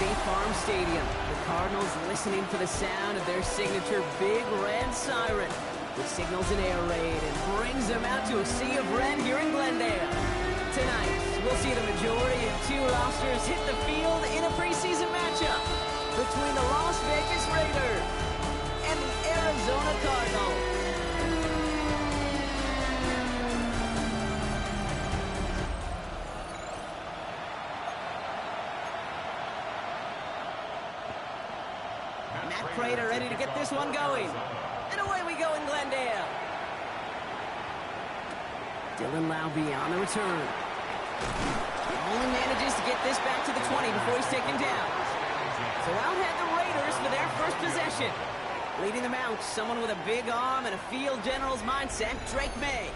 State Farm Stadium. The Cardinals listening for the sound of their signature big red siren, which signals an air raid and brings them out to a sea of red here in Glendale. Tonight, we'll see the majority of two rosters hit the field in a preseason matchup between the Las Vegas Raiders and the Arizona Cardinals. Matt Prater ready to get this one going. And away we go in Glendale. Dylan Laube on the return. Only manages to get this back to the 20 before he's taken down. So out head the Raiders for their first possession. Leading them out, someone with a big arm and a field general's mindset, Drake May.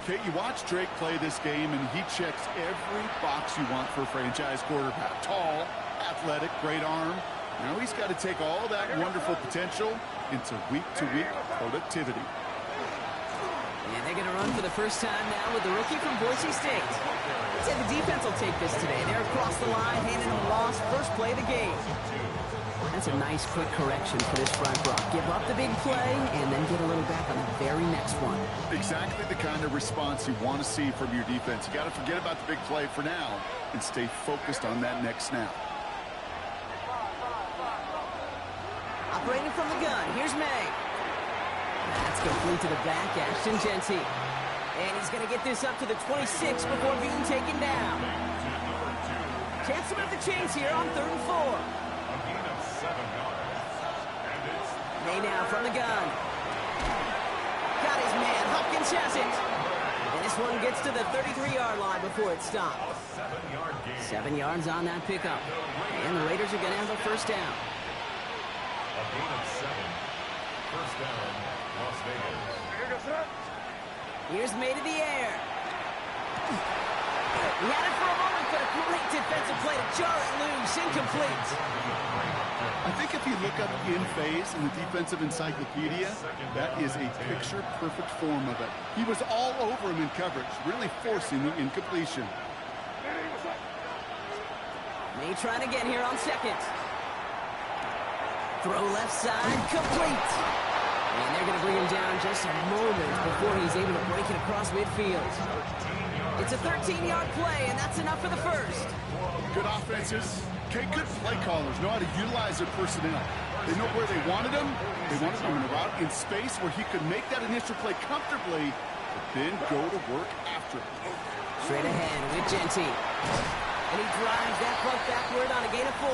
Okay, you watch Drake play this game, and he checks every box you want for a franchise quarterback. Tall, athletic, great arm. Now he's got to take all that wonderful potential into week-to-week productivity. And they're going to run for the first time now with the rookie from Boise State. Let's say the defense will take this today. They're across the line, handing them a loss, first play of the game. That's a nice quick correction for this front row. Give up the big play and then get a little back on the very next one. Exactly the kind of response you want to see from your defense. You got to forget about the big play for now and stay focused on that next snap. Operating from the gun, here's May. That's complete to the back, Ashton Genty. And he's going to get this up to the 26 before being taken down. Chance to move the chains here on 3rd and 4. May now from the gun. Got his man, Hopkins has it. And this one gets to the 33-yard line before it stops. 7 yards on that pickup. And the Raiders are going to have a first down. A gain of 7. First down, Las Vegas. Here's May to the air. He had it for a moment, but a great defensive play to jar it loose. Incomplete. I think if you look up in phase in the defensive encyclopedia, that is a picture-perfect form of it. He was all over him in coverage, really forcing the incompletion. May trying to get here on 2nd. Throw left side, complete. And they're going to bring him down just a moment before he's able to break it across midfield. It's a 13-yard play, and that's enough for the first. Good offenses. Okay, good play callers know how to utilize their personnel. They know where they wanted him. They wanted him in a route in space where he could make that initial play comfortably, but then go to work after it. Straight ahead with Genty. And he drives that puck backward on a gain of 4.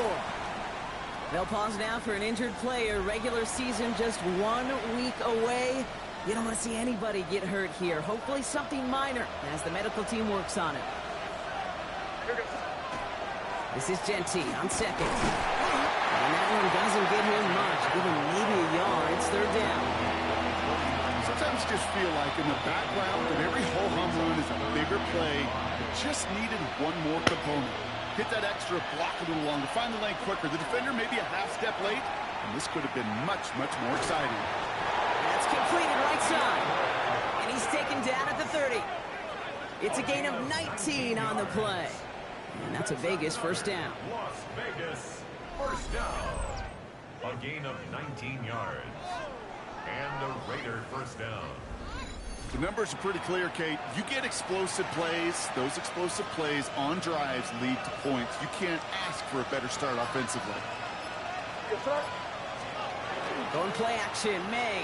They'll pause now for an injured player. Regular season just 1 week away. You don't want to see anybody get hurt here. Hopefully something minor as the medical team works on it. This is Genty on 2nd. And that one doesn't get him much. Give him maybe a yard. It's 3rd down. Sometimes you just feel like in the background of every ho-hum run is a bigger play. It just needed one more component. Hit that extra block a little longer. Find the lane quicker. The defender maybe a half step late. And this could have been much, much more exciting. That's completed right side. And he's taken down at the 30. It's a gain of 19 on the play. And that's a Vegas first down. Las Vegas, first down. A gain of 19 yards. And a Raider first down. The numbers are pretty clear, Kate. You get explosive plays. Those explosive plays on drives lead to points. You can't ask for a better start offensively. Yes, sir. Going play action, May.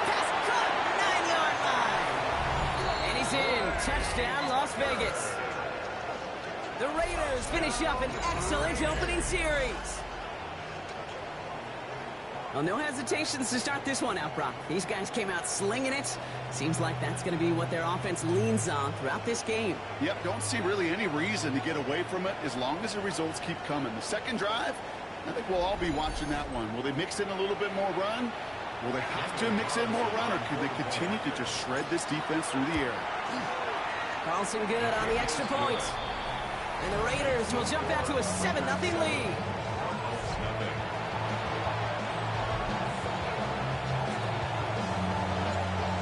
Pass cut, 9-yard line. And he's in. Touchdown, Las Vegas. The Raiders finish up an excellent opening series. Well, no hesitations to start this one out, Brock. These guys came out slinging it. Seems like that's going to be what their offense leans on throughout this game. Yep, don't see really any reason to get away from it as long as the results keep coming. The second drive, I think we'll all be watching that one. Will they mix in a little bit more run? Will they have to mix in more run, or could they continue to just shred this defense through the air? Carlson good on the extra point. And the Raiders will jump out to a 7-0 lead.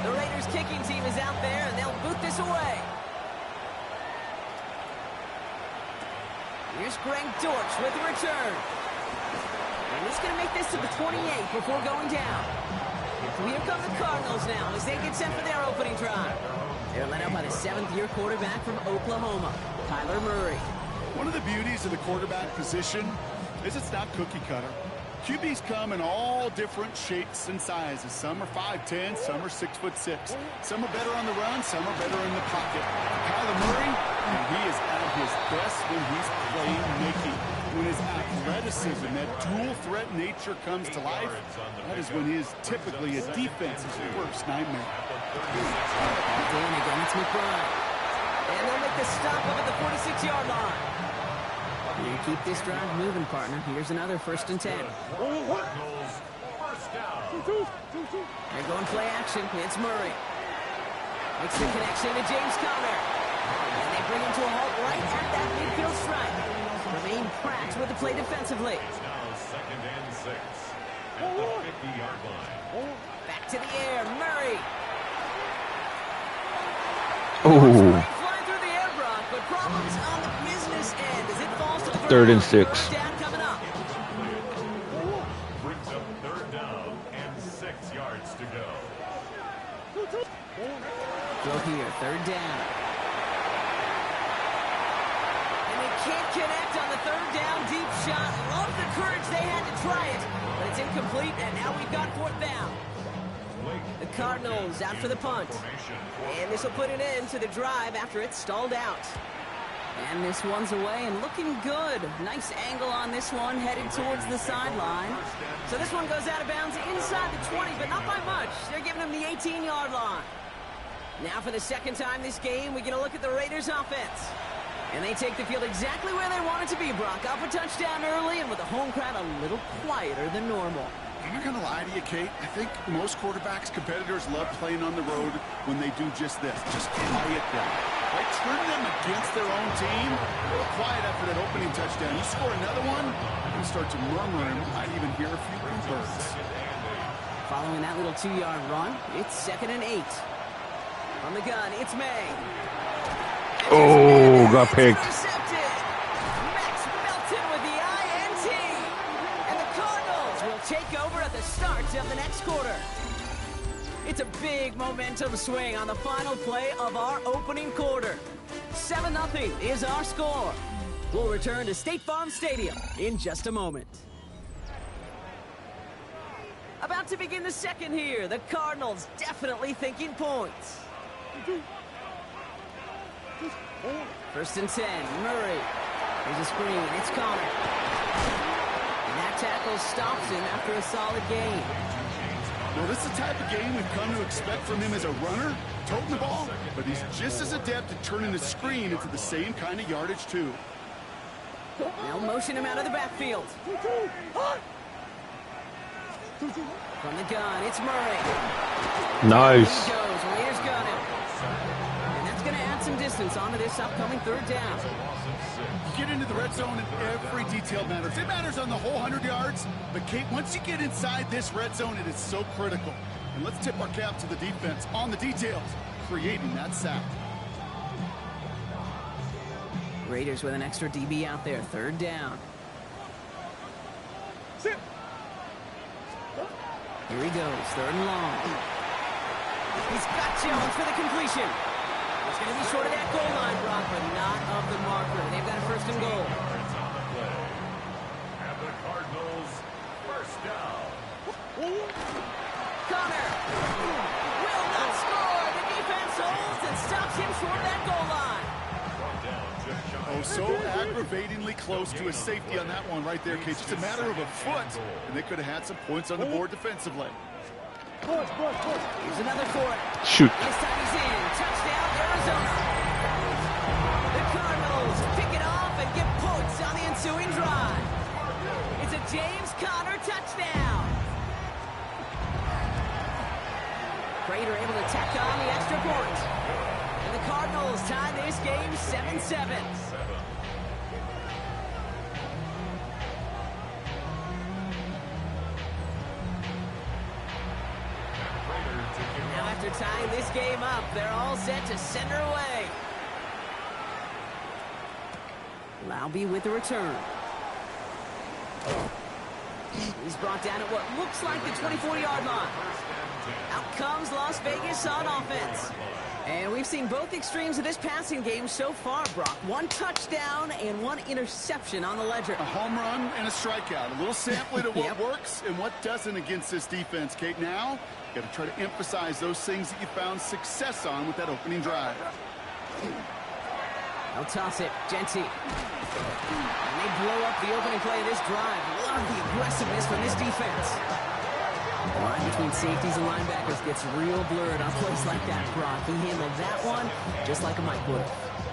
The Raiders kicking team is out there, and they'll boot this away. Here's Greg Dortch with the return. And he's going to make this to the 28 before going down. Here come the Cardinals now as they get set for their opening drive. They're led out by the seventh-year quarterback from Oklahoma, Kyler Murray. One of the beauties of the quarterback position is it's not cookie cutter. QBs come in all different shapes and sizes. Some are 5'10", some are 6'6". Some are better on the run, some are better in the pocket. Kyler Murray, he is at his best when he's playmaking. When his athleticism, that dual threat nature comes to life, that is when he is typically a defense's worst nightmare. Doing again, it's McBride. And they'll make the stop up at the 46-yard line. You keep this drive moving, partner. Here's another 1st and 10. They're going play action. It's Murray. Makes the connection to James Conner. And they bring him to a halt right at that midfield stripe. Remain cracked with the play defensively. It's now 2nd and 6 at the 50-yard line. Back to the air, Murray. Oh, Flying through the air, Brock, but problems on the business end as it falls to the 3rd and 6. First down coming up. Brings up 3rd down and 6 yards to go. Go here, 3rd down. And they can't connect on the 3rd down deep shot. Love the courage they had to try it, but it's incomplete, and now we've got 4th down. The Cardinals out for the punt. And this will put an end to the drive after it's stalled out. And this one's away and looking good. Nice angle on this one, headed towards the sideline. So this one goes out of bounds inside the 20, but not by much. They're giving him the 18-yard line. Now for the 2nd time this game, we get a look at the Raiders' offense. And they take the field exactly where they want it to be, Brock. Up a touchdown early and with the home crowd a little quieter than normal. I'm not going to lie to you, Kate. I think most quarterbacks, competitors love playing on the road when they do just this. Just quiet them. Like turn them against their own team. A little quiet after that opening touchdown. You score another one, you start to murmur and might even hear a few birds. Following that little 2-yard run, it's 2nd and 8. On the gun, it's May. Oh, got picked. Intercepted. Max Melton with the INT. And the Cardinals will take over at the start of the next quarter. It's a big momentum swing on the final play of our opening quarter. 7-0 is our score. We'll return to State Farm Stadium in just a moment. About to begin the 2nd here. The Cardinals definitely thinking points. 1st and 10, Murray. There's a screen, it's Conner. And that tackle stops him after a solid gain. Well, this is the type of game we've come to expect from him as a runner, toting the ball, but he's just as adept at turning the screen into the same kind of yardage, too. They'll motion him out of the backfield. From the gun, it's Murray. Nice. Here he goes, Raiders got him. And that's going to add some distance onto this upcoming 3rd down. Get into the red zone and every detail matters. It matters on the whole 100 yards, but Kate, once you get inside this red zone, it is so critical. And let's tip our cap to the defense on the details, creating that sack. Raiders with an extra DB out there, 3rd down. Here he goes, 3rd and long. He's got Jones for the completion. He's going to be short of that goal line, Brock, but not of the marker. They've got a 1st and goal. And the Cardinals, 1st down. Conner will not score. The defense holds and stops him short of that goal line. Oh, so aggravatingly close to a safety on that one right there, Kate. Just a matter of a foot, and they could have had some points on the board defensively. Here's another for it. Shoot. This time he's in. Touchdown, Arizona. The Cardinals pick it off and get points on the ensuing drive. It's a James Conner touchdown. Prater able to tack on the extra point. And the Cardinals tie this game 7-7. Now after tying this game up, they're all set to send her away. Laube with the return. He's brought down at what looks like the 24-yard line. Out comes Las Vegas on offense. And we've seen both extremes of this passing game so far, Brock. One touchdown and one interception on the ledger. A home run and a strikeout. A little sampling of what works and what doesn't against this defense, Kate. Now, you got to try to emphasize those things that you found success on with that opening drive. They'll toss it. Genty. And they blow up the opening play of this drive. Love the aggressiveness from this defense. The line between safeties and linebackers gets real blurred on plays like that, Brock. He handled that one just like a Mike would.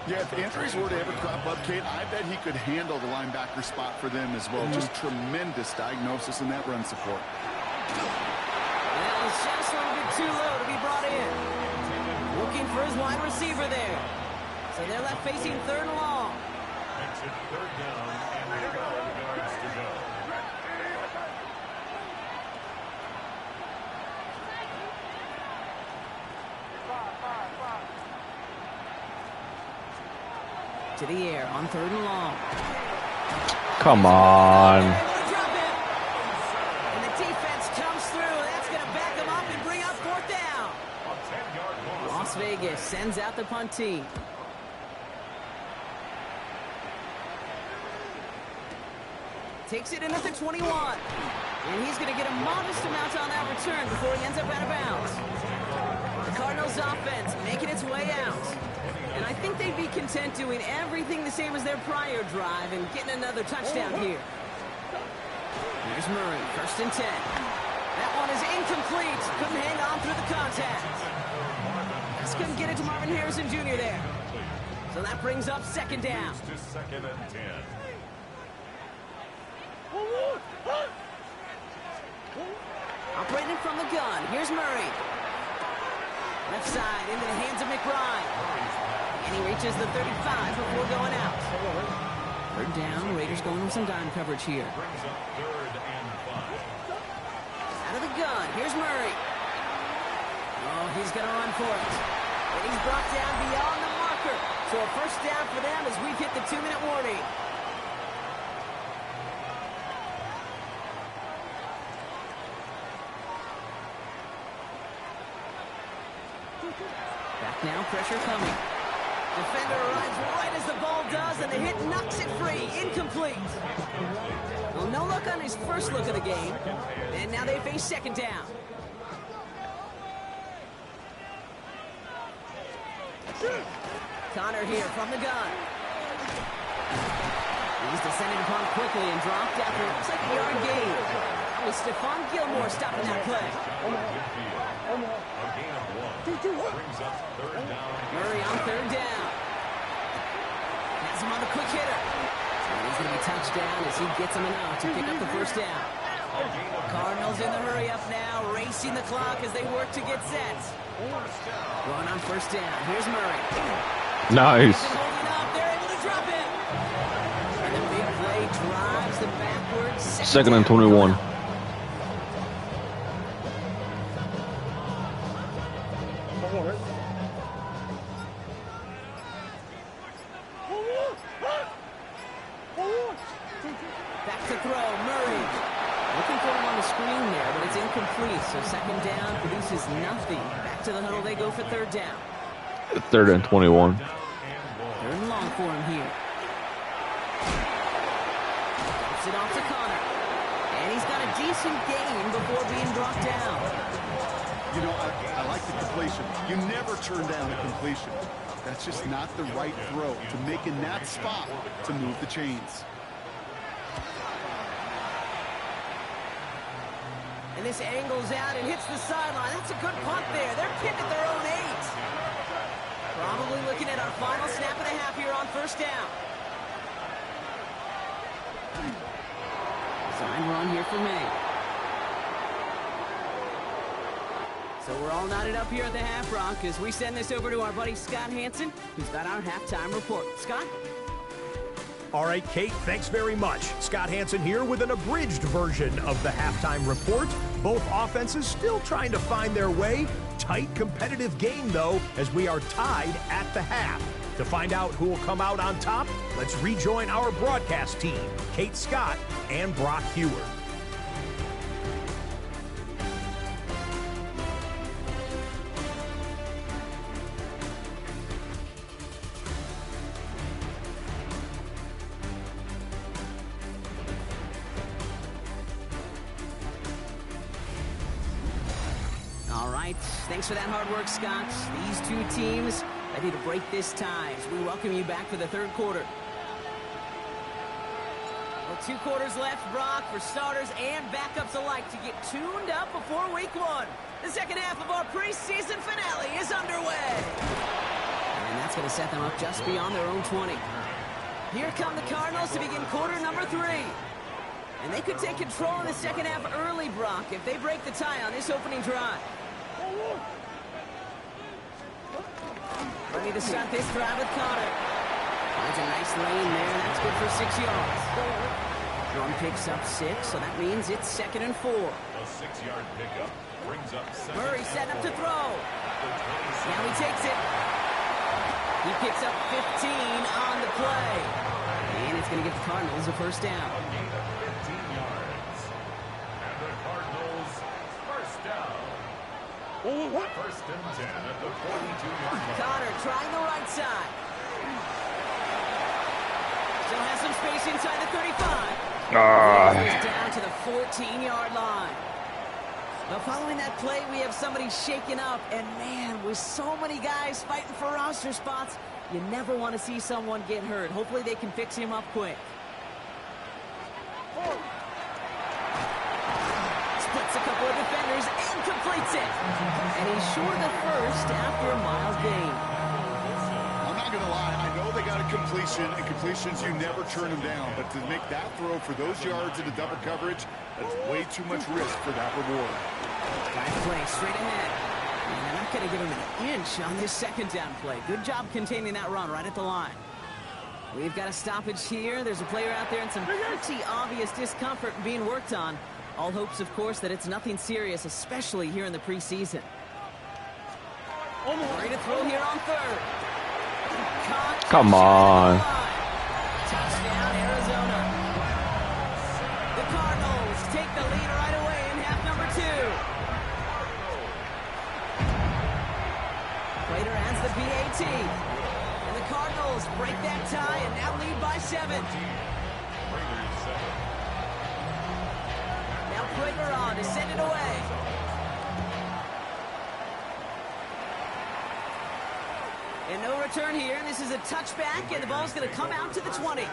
Yeah, if injuries were to ever crop up, Kate, I bet he could handle the linebacker spot for them as well. Just tremendous diagnosis in that run support. That was just a little bit too low to be brought in. Looking for his wide receiver there. So they're left facing third and long. Makes it third down and 12 yards to go. To the air on third and long. Come on. And the defense comes through. That's going to back them up and bring up fourth down. Las Vegas sends out the punt team. Takes it in at the 21. And he's going to get a modest amount on that return before he ends up out of bounds. The Cardinals offense making its way out. And I think they'd be content doing everything the same as their prior drive and getting another touchdown here. Here's Murray, first and 10. That one is incomplete. Couldn't hang on through the contact. Just couldn't get it to Marvin Harrison Jr. there. So that brings up second down. To second and 10. Operating from the gun. Here's Murray. Left side into the hands of McBride. And he reaches the 35 before going out. Third down. Raiders going with some dime coverage here. Brings up third and 5. Out of the gun. Here's Murray. Oh, he's going to run for it. And he's brought down beyond the marker. So a first down for them as we've hit the 2-minute warning. Back now, pressure coming. Defender arrives right as the ball does, and the hit knocks it free. Incomplete. Well, no luck on his first look of the game. And now they face second down. Connor here from the gun. He's descended upon quickly and dropped after it looks like a yard gain. That was Stephon Gilmore stopping that play. A gain of 1. Brings up third down. Murray on third down. Has him on the quick hitter. And he's going to be touched down as he gets him enough to pick up the first down. Cardinals in the hurry up now, racing the clock as they work to get set. Going on first down. Here's Murray. Nice. Holding up. They're able to drop it. And the big play drives them backwards. Second and 21. Back to throw. Murray. Looking for him on the screen there, but it's incomplete. So second down produces nothing. Back to the huddle they go for third down. Third and 21. Third and long for him here. Drops it off to Connor. And he's got a decent gain before being brought down. You know, I like the completion. You never turn down a completion. That's just not the right throw to make in that spot to move the chains. And this angles out and hits the sideline. That's a good punt there. They're pinned at their own 8. Probably looking at our final snap and a half here on first down. Design run here for May. So we're all knotted up here at the half, Brock, as we send this over to our buddy Scott Hansen, who's got our halftime report. Scott? All right, Kate, thanks very much. Scott Hansen here with an abridged version of the halftime report. Both offenses still trying to find their way. Tight, competitive game, though, as we are tied at the half. To find out who will come out on top, let's rejoin our broadcast team, Kate Scott and Brock Hewer. All right, thanks for that hard work, Scott. These two teams ready to break this tie as we welcome you back for the third quarter. Well, 2 quarters left, Brock, for starters and backups alike to get tuned up before week 1. The second half of our preseason finale is underway. And that's going to set them up just beyond their own 20. Here come the Cardinals to begin quarter number 3. And they could take control in the second half early, Brock, if they break the tie on this opening drive. Ready to start this drive with Connor. Finds a nice lane there. That's good for 6 yards. One picks up 6, so that means it's 2nd and 4. A 6-yard pickup brings up 2nd. Murray setting up to throw. Now he takes it. He picks up 15 on the play. And it's going to give the Cardinals a first down. A gain of 15 yards. And the Cardinals first down. First and 10 at the 42-yard line. Connor trying the right side. Still has some space inside the 35. He's down to the 14-yard line. Now following that play, we have somebody shaken up. And man, with so many guys fighting for roster spots, you never want to see someone get hurt. Hopefully they can fix him up quick. Splits a couple of defenders and completes it. And he's short of the first after a mild gain. I'm not going to lie. I know they got a completion, and completions, you never turn them down. But to make that throw for those yards into double coverage, that's way too much risk for that reward. Nice play straight ahead. And they're not going to give him an inch on this second down play. Good job containing that run right at the line. We've got a stoppage here. There's a player out there in some pretty obvious discomfort being worked on. All hopes, of course, that it's nothing serious, especially here in the preseason. Ready to throw here on 3rd. Caught. Come on. Touchdown, Arizona. The Cardinals take the lead right away in half number 2. Prater adds the PAT. And the Cardinals break that tie and now lead by 7. Now Prater on to send it away. And no return here. This is a touchback, and the ball's going to come out to the 20.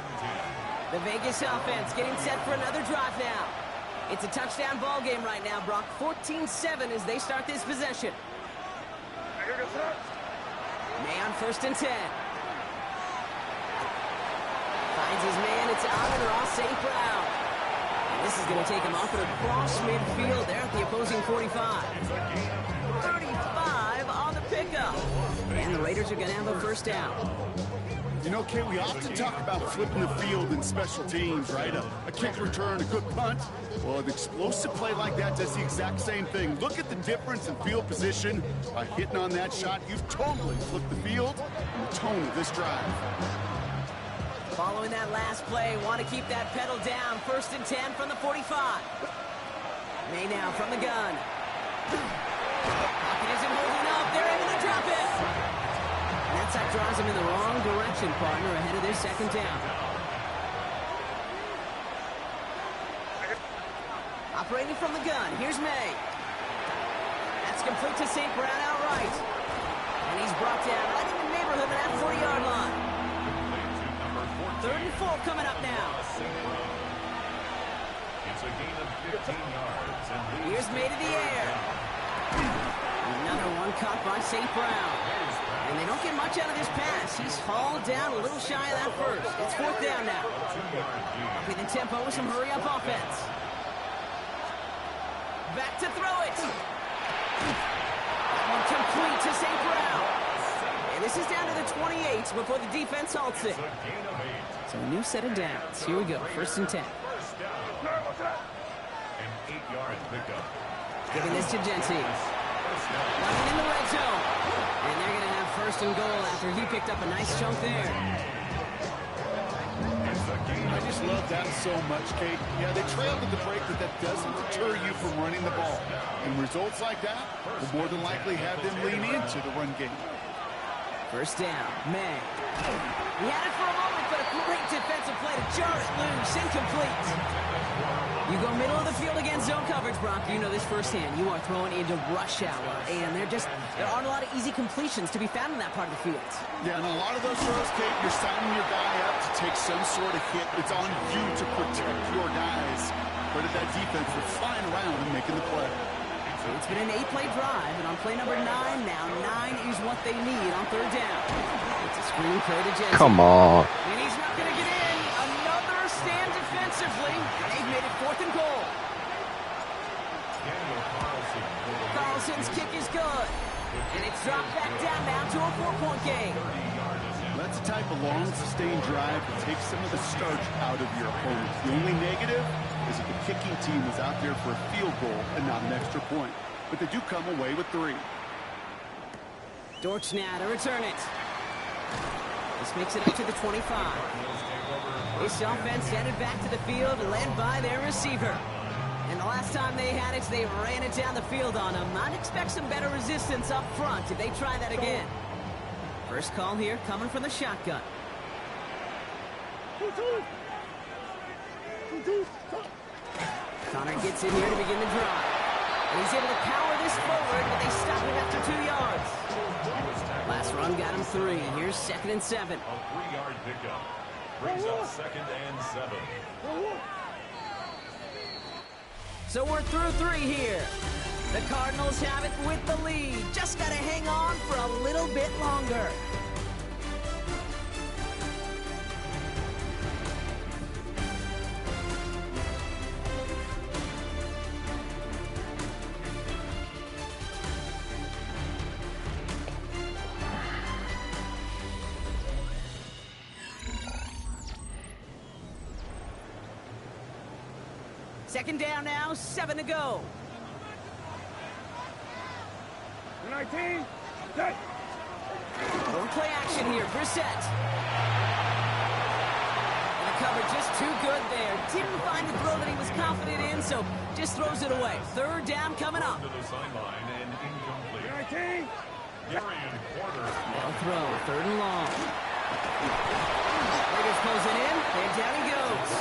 The Vegas offense getting set for another drive now. It's a touchdown ball game right now, Brock. 14-7 as they start this possession. May on 1st and 10. Finds his man. It's Amon-Ra St. Brown. And this is going to take him off and across midfield there at the opposing 45. 35 on the pickup. And the Raiders are going to have a first down. You know, Kate, we often talk about flipping the field in special teams, right? A kick return, a good punt. Well, an explosive play like that does the exact same thing. Look at the difference in field position. By hitting on that shot, you've totally flipped the field and the tone of this drive. Following that last play, want to keep that pedal down. 1st and 10 from the 45. May now from the gun. Pocket isn't holding up. They're able to drop it. And that drives him in the wrong direction, partner, ahead of their second down. Operating from the gun, here's May. That's complete to St. Brown outright. And he's brought down right in the neighborhood of that 40-yard line. 3rd and 4 coming up now. It's a gain of 15 yards. Here's May to the air. Another one caught by St. Brown. And they don't get much out of this pass. He's hauled down a little shy of that first. It's 4th down now. Upping the tempo with some hurry-up offense. Back to throw it. That one complete to St. Brown. And this is down to the 28 before the defense halts it. So a new set of downs. Here we go. 1st and 10. An 8-yard pickup. Giving this to Genty. Nothing in the red zone. And they're going to have first and goal after he picked up a nice chunk there. I just love that so much, Kate. Yeah, they trailed at the break, but that doesn't deter you from running the ball. And results like that will more than likely have them lean into the run game. First down, May. He had it for a moment, but a great defensive play to jar it loose. Incomplete. You go middle of the field against zone coverage, Brock. You know this firsthand. You are throwing into rush hour, and there aren't a lot of easy completions to be found in that part of the field. Yeah, and a lot of those throws, Kate, you're signing your guy up to take some sort of hit. It's on you to protect your guys. Credit that defense for flying around and making the play. So it's been an 8-play drive, and on play number 9 now, 9 is what they need on third down. It's a screen play to Jensen. Come on. And he's not going to get in. Another stand defensively. They've made it 4th and goal. Carlson's kick is good. And it's dropped back down now to a 4-point game. That's the type of long, sustained drive that takes some of the starch out of your opponent. The only negative is that the kicking team was out there for a field goal and not an extra point. But they do come away with 3. Dortch now to return it. This makes it up to the 25. This offense headed back to the field, led by their receiver. And the last time they had it, they ran it down the field on him. I'd expect some better resistance up front if they try that again. First call here coming from the shotgun. Connor gets in here to begin the drive. And he's able to power this forward, but they stop him after 2 yards. Last run got him 3. Here's 2nd and 7. A 3-yard pickup brings up 2nd and 7. So we're through 3 here. The Cardinals have it with the lead. Just got to hang on for a little bit longer. Second down now, 7 to go. 19, set. One play action here, Brissett. And the cover just too good there. Didn't find the throw that he was confident in, so just throws it away. Third down coming up. To the sideline and incomplete. 19. They'll throw, 3rd and long. Raiders pulls it in, and down he goes.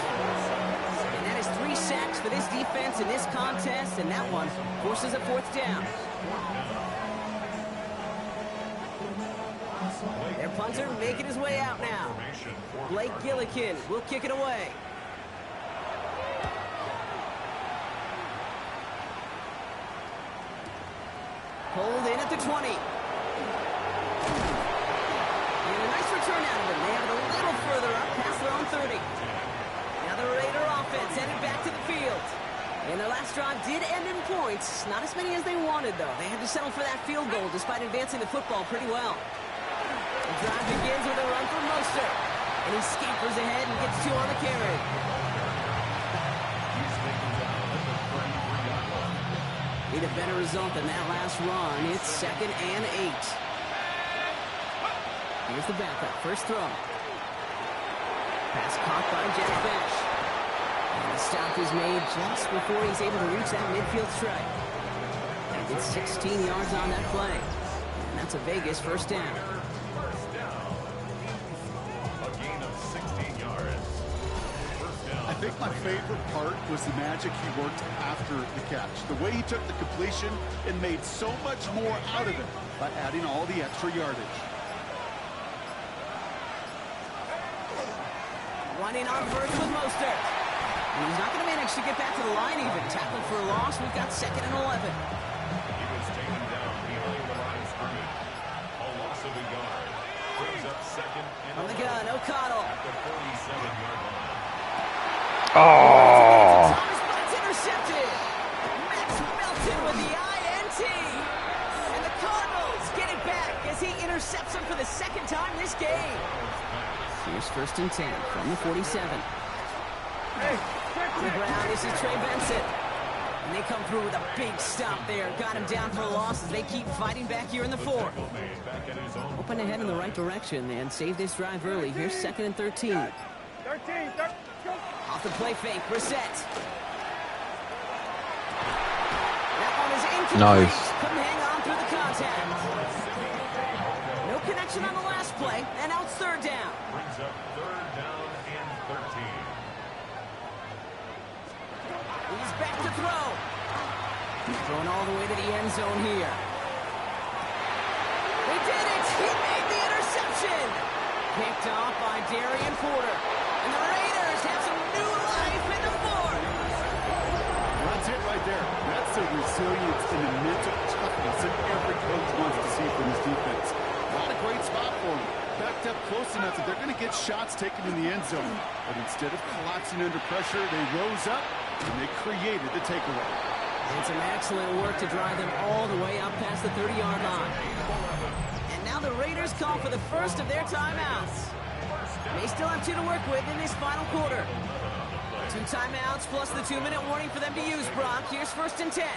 And that is 3 sacks for this defense in this contest, and that one forces a 4th down. Their punter making his way out now. Blake Gillikin will kick it away. Pulled in at the 20. And a nice return out of him. They have it a little further up past their own 30. Now the Raider offense headed back to the field. And their last drive did end in points. Not as many as they wanted, though. They had to settle for that field goal despite advancing the football pretty well. The drive begins with a run from Mostert. And he scampers ahead and gets 2 on the carry. Need a better result than that last run. It's 2nd and 8. Here's the backup. First throw. Pass caught by Jack Bench. And the stop is made just before he's able to reach that midfield strike. And he gets 16 yards on that play. And that's a Vegas first down. A gain of 16 yards. First down. I think my favorite part was the magic he worked after the catch. The way he took the completion and made so much more out of it by adding all the extra yardage. Running on first with Mostert. And he's not going to manage to get back to the line even. Tackled for a loss. We've got 2nd and 11. He was taken down behind the line of scrimmage. A loss of a yard. Brings up 2nd and On the gun, O'Connell. at the 47-yard line. Oh. Thomas, but it's intercepted. Max Melton with the INT. And the Cardinals get it back as he intercepts him for the 2nd time this game. Here's 1st and 10 from the 47. On the ground, this is Trey Benson. And they come through with a big stop there. Got him down for a loss as they keep fighting back here in the 4th. jumping ahead in the right direction and save this drive early. Here's 2nd and 13. 13, go. Off the play fake, Brissett. That one is incomplete. Nice. Couldn't hang on through the contact. No connection on the last play, and now it's 3rd down. Brings up 3rd down and 13. He's back to throw. He's throwing all the way to the end zone here. He did it! He made the interception! Picked off by Darian Porter. And the Raiders have some new life in the 4th. That's it right there. That's the resilience and the mental toughness that every coach wants to see from his defense. Not a great spot for him. Backed up close enough that they're going to get shots taken in the end zone. But instead of collapsing under pressure, they rose up and they created the takeaway. And some excellent work to drive them all the way up past the 30-yard line. And now the Raiders call for the first of their timeouts. They still have 2 to work with in this final quarter. 2 timeouts plus the 2-minute warning for them to use, Brock. Here's 1st and 10.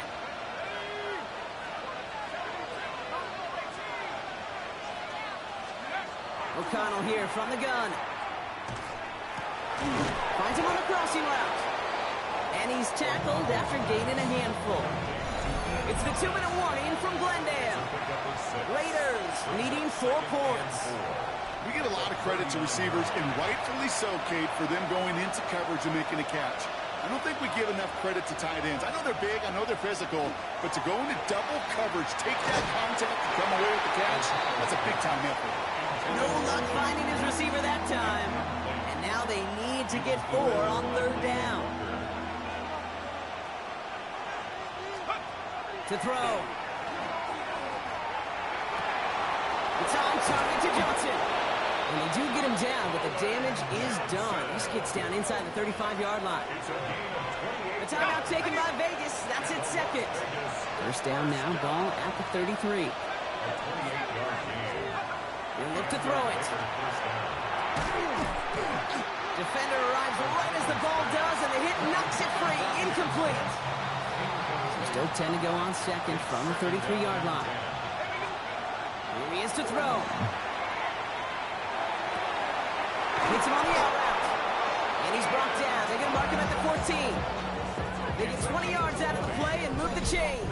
O'Connell here from the gun. Finds him on the crossing route. And he's tackled after gaining a handful. It's the 2-minute warning from Glendale. Raiders needing 4 points. We get a lot of credit to receivers, and rightfully so, Kate, for them going into coverage and making a catch. I don't think we give enough credit to tight ends. I know they're big, I know they're physical, but to go into double coverage, take that contact, and come away with the catch, that's a big-time effort. No luck finding his receiver that time. And now they need to get 4 on 3rd down. To throw. It's on target to Johnson. And they do get him down, but the damage is done. This gets down inside the 35-yard line. The timeout taken by Vegas. That's its 2nd. 1st down now, ball at the 33. They look to throw it. Defender arrives right as the ball does, and the hit knocks it free. Incomplete. Still 10 to go on 2nd from the 33-yard line. Here he is to throw. Hits him on the out route. And he's brought down. They're going to mark him at the 14. They get 20 yards out of the play and move the chains.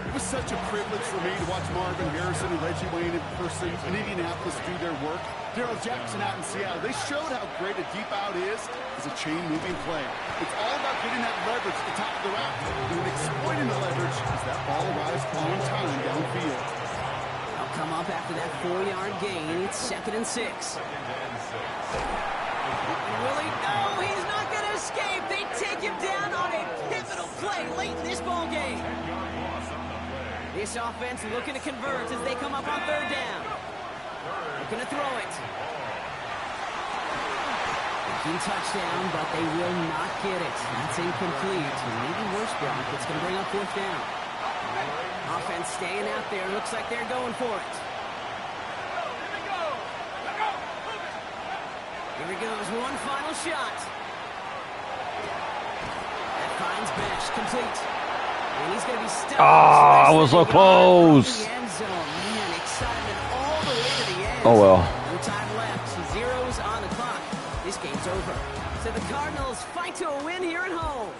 It was such a privilege for me to watch Marvin Harrison and Reggie Wayne in person in Indianapolis do their work. Darryl Jackson out in Seattle. They showed how great a deep out is as a chain-moving play. It's all about getting that leverage at the top of the route and exploiting the leverage as that ball arrives on time downfield. They'll come up after that 4-yard gain. It's 2nd and 6. Willie, no, he's not going to escape. They take him down on a pivotal play late in this ball game. This offense looking to convert as they come up on 3rd down. Looking to throw it. Looking touchdown, but they will not get it. That's incomplete. Maybe worse, Brock. It's going to bring up 4th down. Offense staying out there. Looks like they're going for it. Here he goes. One final shot. That finds Besh. Complete. And he's going to be stuck. Ah, I was so close. Man, excitement all the way to the end. Oh, well. No time left. Zeros on the clock. This game's over. So the Cardinals fight to a win here at home.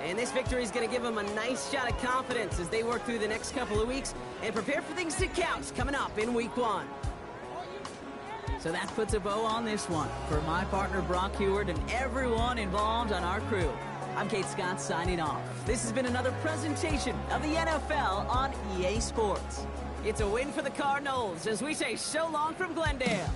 And this victory is going to give them a nice shot of confidence as they work through the next couple of weeks and prepare for things to count coming up in Week 1. So that puts a bow on this one. For my partner Brock Heward and everyone involved on our crew, I'm Kate Scott signing off. This has been another presentation of the NFL on EA Sports. It's a win for the Cardinals as we say so long from Glendale.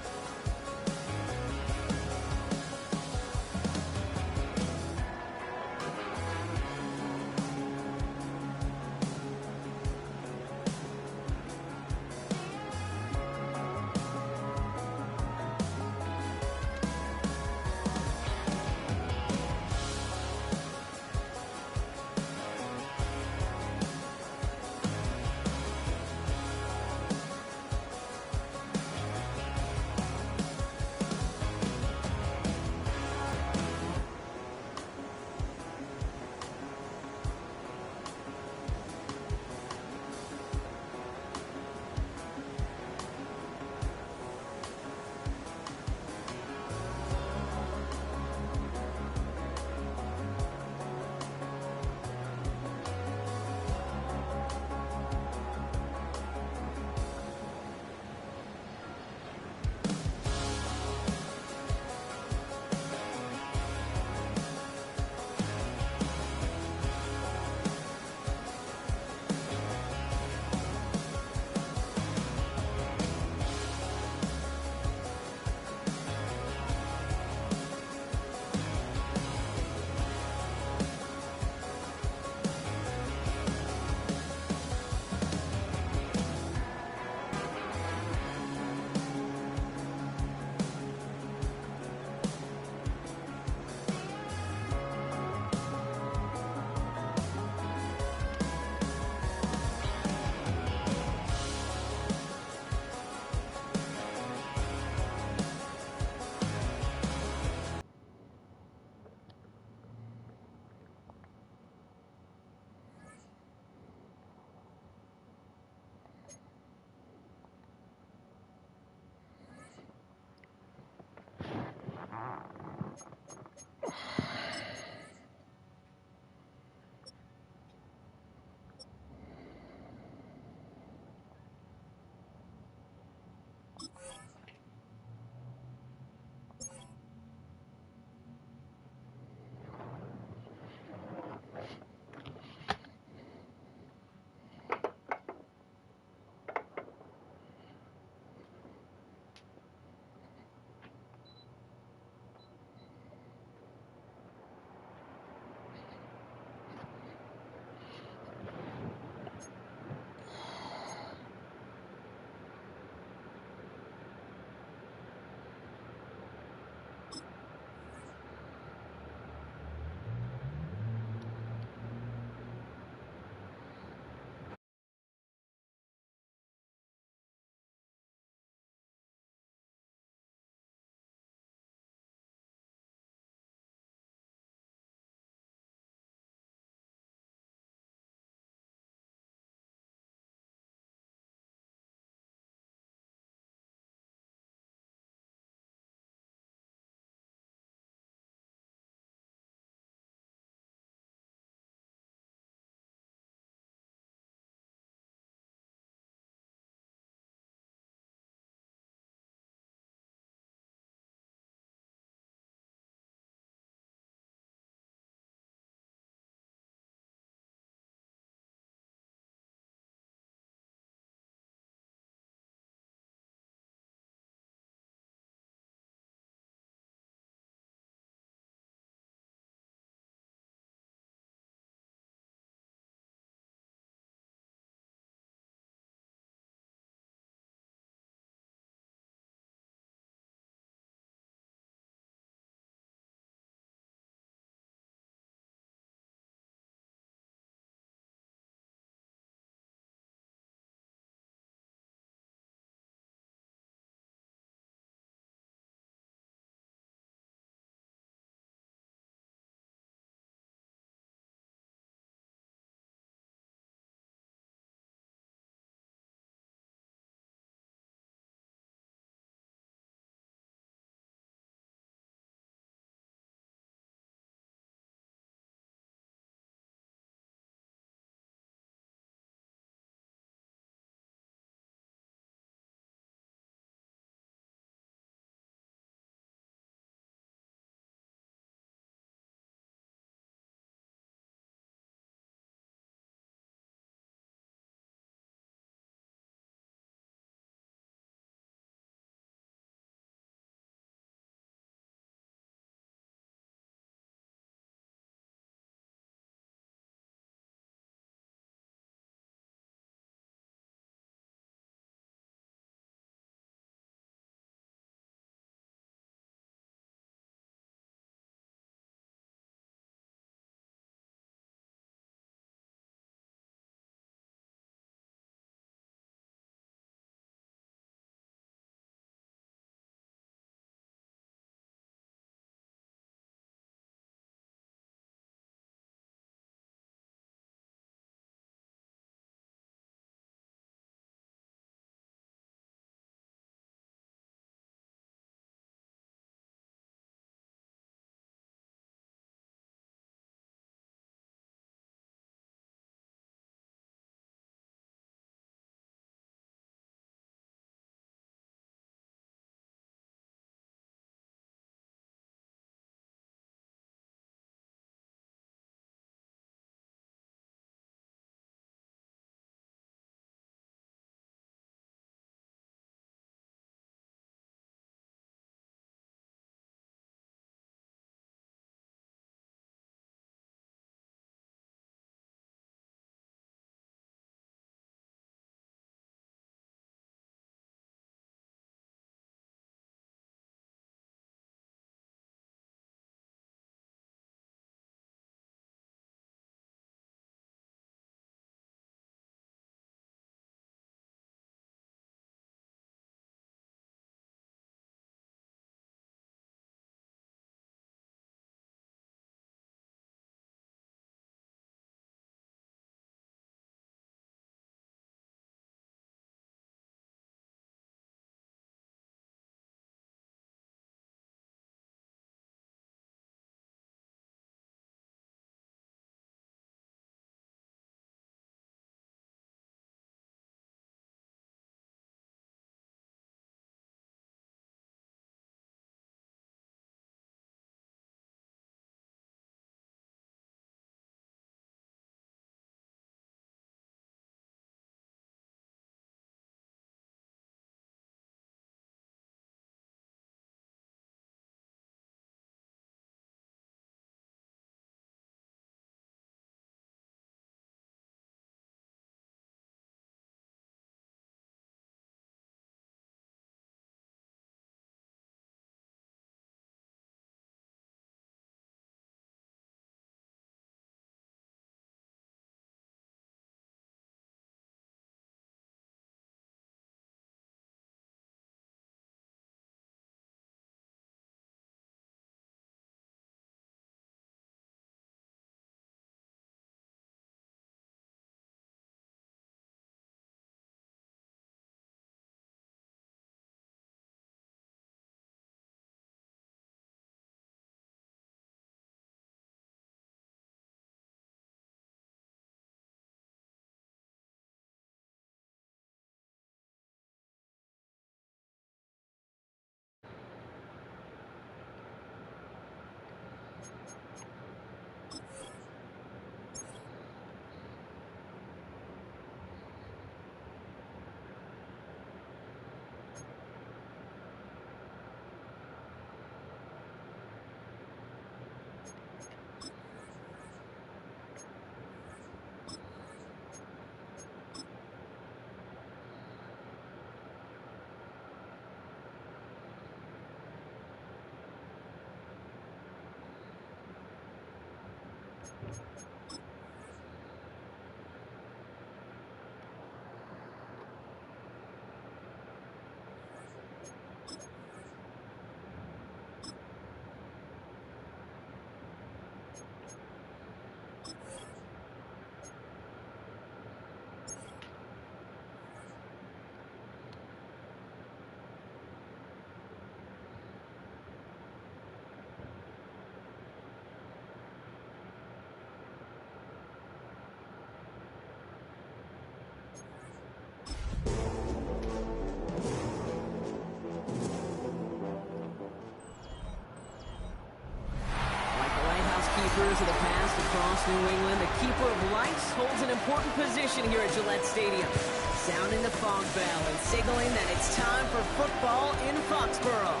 Keepers of the past across New England, the keeper of lights holds an important position here at Gillette Stadium, sounding the fog bell and signaling that it's time for football in Foxborough.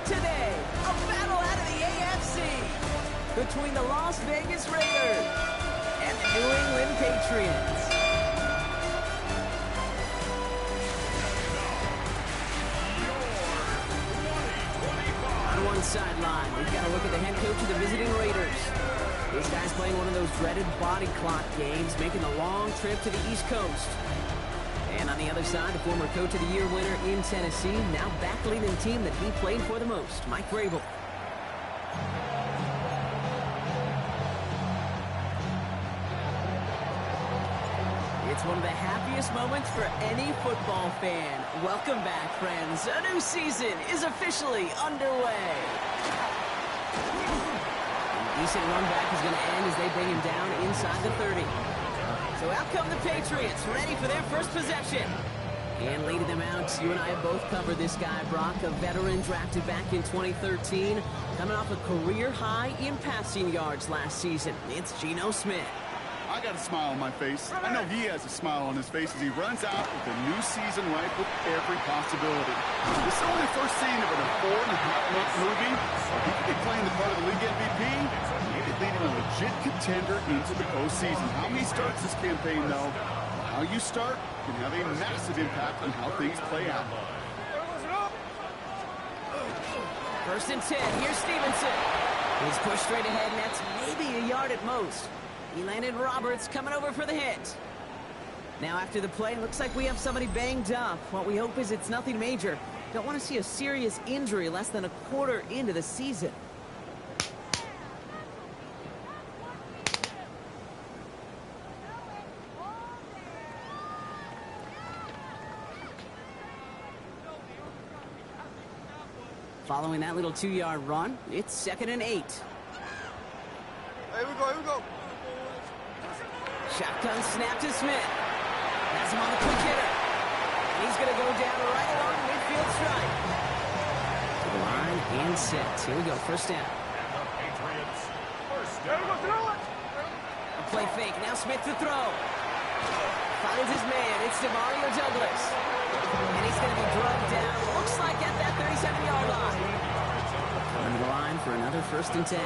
Today, a battle out of the AFC between the Las Vegas Raiders and the New England Patriots. On one sideline, we've got a look at the head coach of the visiting Raiders. This guy's playing one of those dreaded body clock games, making the long trip to the East Coast. And on the other side, the former Coach of the Year winner in Tennessee, now back leading the team that he played for the most, Mike Vrabel. It's one of the happiest moments for any football fan. Welcome back, friends. A new season is officially underway. Decent run back is going to end as they bring him down inside the 30. So out come the Patriots, ready for their first possession. And leading them out, you and I have both covered this guy, Brock, a veteran drafted back in 2013, coming off a career high in passing yards last season. It's Geno Smith. I got a smile on my face. I know he has a smile on his face as he runs out with a new season ripe with every possibility. This is only the first scene of a 4.5-month movie. He could be playing the part of the league MVP. He could be leading a legit contender into the postseason. How he starts this campaign, though, how you start can have a massive impact on how things play out. First and 10. Here's Stevenson. He's pushed straight ahead, and that's maybe a yard at most. He landed Roberts coming over for the hit. Now after the play, looks like we have somebody banged up. What we hope is it's nothing major. Don't want to see a serious injury less than a quarter into the season. Following that little 2-yard run, it's 2nd and 8. Here we go, here we go. Shotgun snap to Smith. Has him on the quick hitter. He's going to go down right along midfield stripe. To the line and set. Here we go, first down. A play fake, now Smith to throw. Finds his man, it's Demario Douglas. And he's going to be drugged down, looks like at that 37-yard line. On the line for another 1st and 10.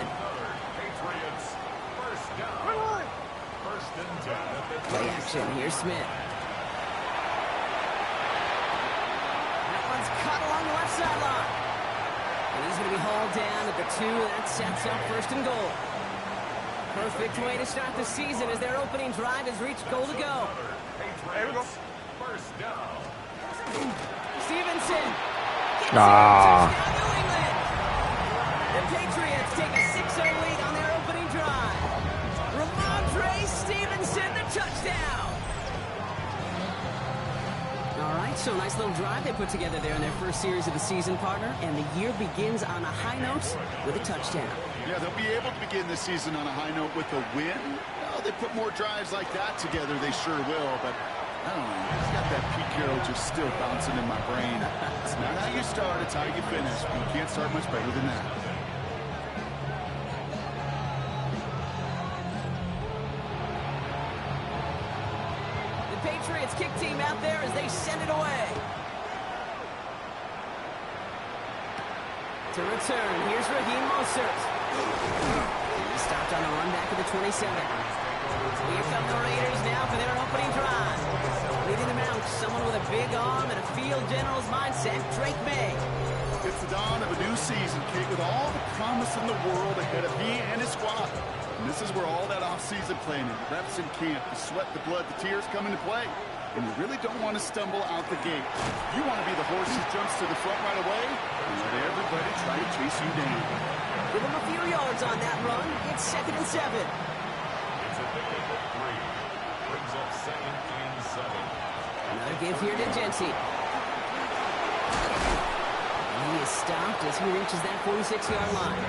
Play action, here's Smith. That one's cut along the left sideline. And he's going to be hauled down at the 2. That sets up 1st and goal. Perfect way to start the season as their opening drive has reached goal to go. Here we go. First down. Stevenson. Ah. New England. The Patriots take a 6-0 lead on their opening drive. Ramondre Stevenson, the touchdown. All right, so nice little drive they put together there in their first series of the season, partner, and the year begins on a high note with a touchdown. Yeah, they'll be able to begin the season on a high note with a win. Well, they put more drives like that together, they sure will, but I don't know. It's got that Pete Carroll just still bouncing in my brain. It's not how you start, it's how you finish. You can't start much better than that. The Patriots kick team out there as they send it away. To return, here's Raheem Mostert. He stopped on the run back at the 27. Here come the Raiders now for their opening drive. Leading them out, someone with a big arm and a field general's mindset, Drake May. It's the dawn of a new season, Kate, with all the promise in the world ahead of he and his squad. And this is where all that off-season planning, reps in camp, the sweat, the blood, the tears come into play. And you really don't want to stumble out the gate. You want to be the horse who jumps to the front right away and let everybody try to chase you down. Give them a few yards on that run. It's 2nd and 7. It's a at the 3. Brings up 2nd and 7. Another give here to Jency. And he is stopped as he reaches that 46-yard line.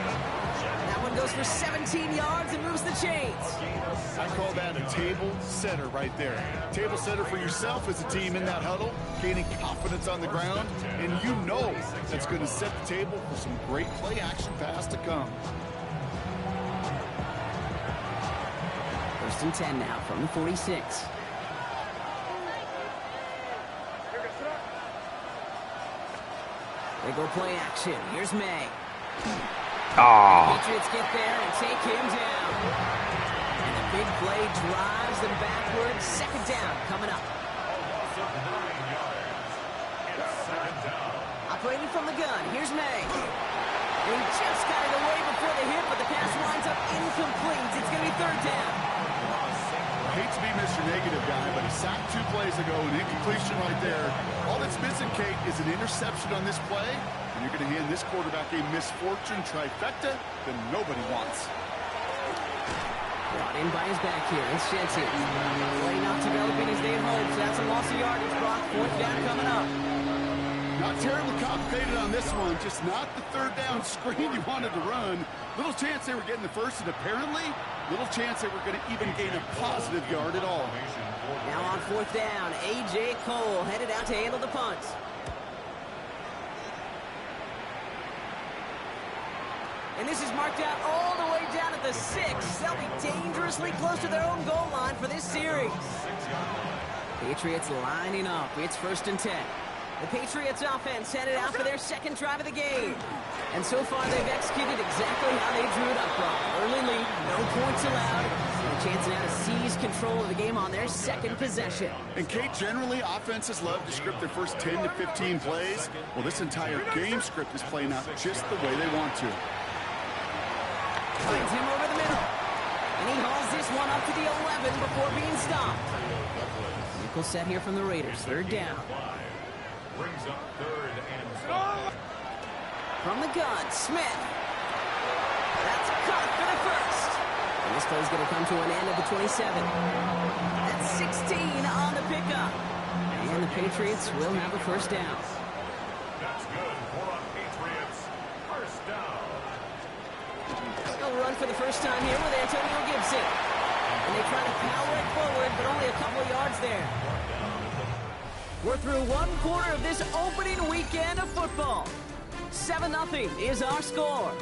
That one goes for 17 yards and moves the chains. I call that a table setter right there. Table setter for yourself as a team in that huddle, gaining confidence on the ground, and you know that's going to set the table for some great play action pass to come. 1st and 10 now from the 46. They go play action. Here's May. Patriots get there and take him down. And the big play drives them backwards. 2nd down coming up. Loss of 9 yards. It's 2nd down. Operating from the gun. Here's May. He just got it away before the hit, but the pass winds up incomplete. It's going to be 3rd down. I hate to be Mr. Negative guy, but he sacked 2 plays ago, an incompletion right there. All that's missing, Kate, is an interception on this play, and you're going to hand this quarterback a misfortune trifecta that nobody wants. Brought in by his back here. It's Jency. Play not developing as they had hoped, so that's a loss of yardage. Brock, 4th down coming up. Not terribly complicated on this one, just not the 3rd down screen you wanted to run. Little chance they were getting the first, and apparently, little chance they were going to even gain a positive yard at all. Now on 4th down, A.J. Cole headed out to handle the punt. And this is marked out all the way down at the 6. They'll be dangerously close to their own goal line for this series. Patriots lining up. It's 1st and 10. The Patriots offense headed out for their 2nd drive of the game. And so far, they've executed exactly how they drew it up from. Early lead, no points allowed. And a chance now to seize control of the game on their 2nd possession. And Kate, generally, offenses love to script their first 10 to 15 plays. Well, this entire game script is playing out just the way they want to. Finds him over the middle. And he hauls this one up to the 11 before being stopped. Nickel set here from the Raiders. 3rd down. Brings up 3rd and 5. From the gun, Smith. That's caught for the 1st. And this play's going to come to an end at the 27. That's 16 on the pickup. And the Patriots will have a 1st down. That's good for a Patriots 1st down. They'll run for the first time here with Antonio Gibson. And they try to power it forward, but only a couple of yards there. We're through 1 quarter of this opening weekend of football. 7-0 is our score.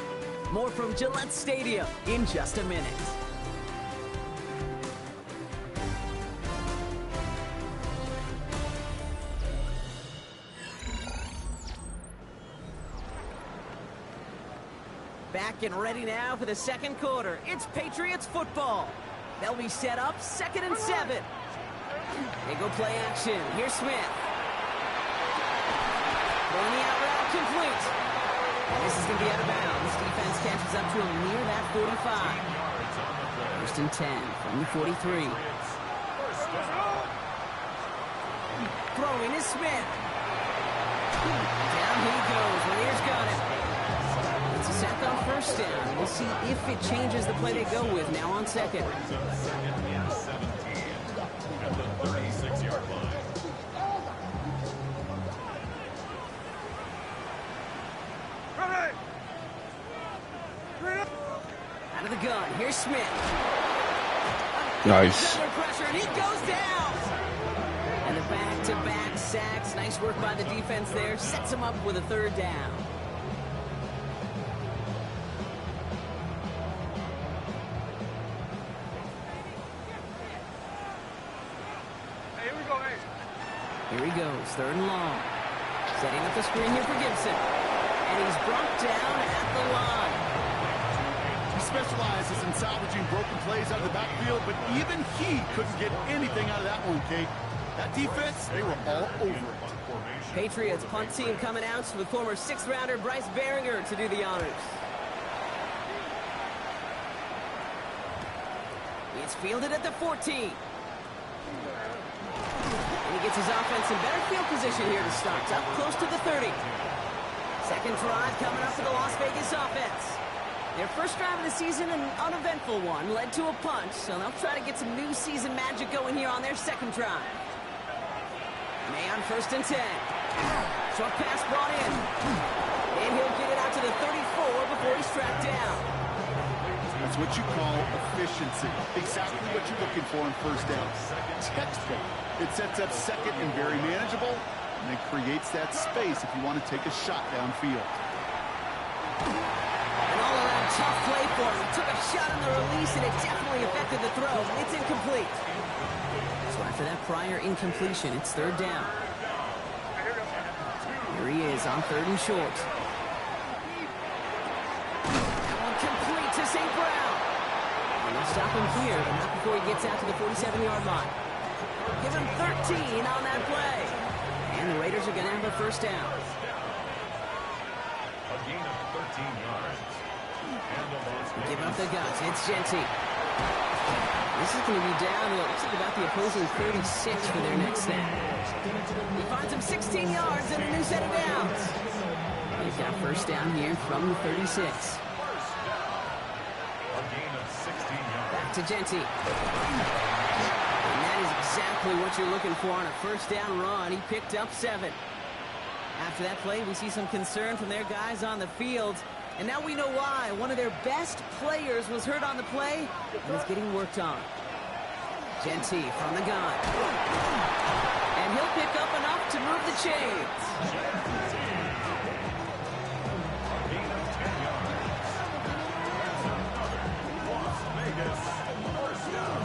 More from Gillette Stadium in just a minute. Back and ready now for the 2nd quarter. It's Patriots football. They'll be set up 2nd and 7. They go play action. Here's Smith. Throwing the out route complete. And this is going to be out of bounds. Defense catches up to him near that 45. 1st and 10 from the 43. Throwing is Smith. Down he goes. Raiders got it. It's a sack on 1st down. We'll see if it changes the play they go with now on 2nd. At the 36-yard line. Out of the gun, here's Smith. Nice. Under pressure, and he goes down. And the back-to-back sacks. Nice work by the defense there. Sets him up with a 3rd down. Here he goes, 3rd and long. Setting up the screen here for Gibson. And he's brought down at the line. He specializes in salvaging broken plays out of the backfield, but even he couldn't get anything out of that one, Kate. That defense, they were all over it. Patriots punt team coming out with former 6th-rounder Bryce Behringer to do the honors. It's fielded at the 14. And he gets his offense in better field position here to start. Up close to the 30. 2nd drive coming up for the Las Vegas offense. Their first drive of the season, an uneventful one, led to a punch, so they'll try to get some new season magic going here on their second drive. May on 1st and 10. Short pass brought in. And he'll get it out to the 34 before he's tracked down. That's what you call efficiency. Exactly what you're looking for in first down. Textbook. It sets up second and very manageable, and it creates that space if you want to take a shot downfield. An all-around tough play for him. He took a shot on the release, and it definitely affected the throw. It's incomplete. So after that prior incompletion, it's 3rd down. Here he is on 3rd and short. That one complete to St. Brown. And they'll stop him here, but not before he gets out to the 47-yard line. Give him 13 on that play. And the Raiders are going to have a 1st down. A gain of 13 yards. And the loss. Give up the guts. It's Genty. This is going to be down to, it looks like about the opposing 36 for their next snap. He finds him 16 yards and a new set of downs. He's got 1st down here from the 36. A gain of 16 yards. Back to Genty. And that is exactly what you're looking for on a 1st down run. He picked up 7. After that play, we see some concern from their guys on the field. And now we know why. One of their best players was hurt on the play and is getting worked on. Genty from the gun. And he'll pick up enough to move the chains. A gain of 10 yards. That's another Las Vegas 1st down.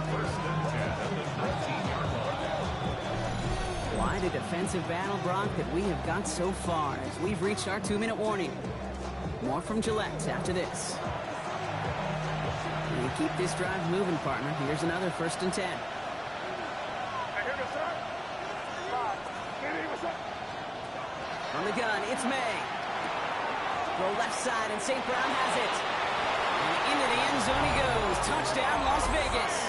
1st and 10 at the 19-yard line. Quite a defensive battle, Brock, that we have got so far as we've reached our 2-minute warning. More from Gillette after this. We keep this drive moving, partner. Here's another 1st and 10. On the gun, it's May. Throw left side, and St. Brown has it. And into the end zone he goes. Touchdown, Las Vegas.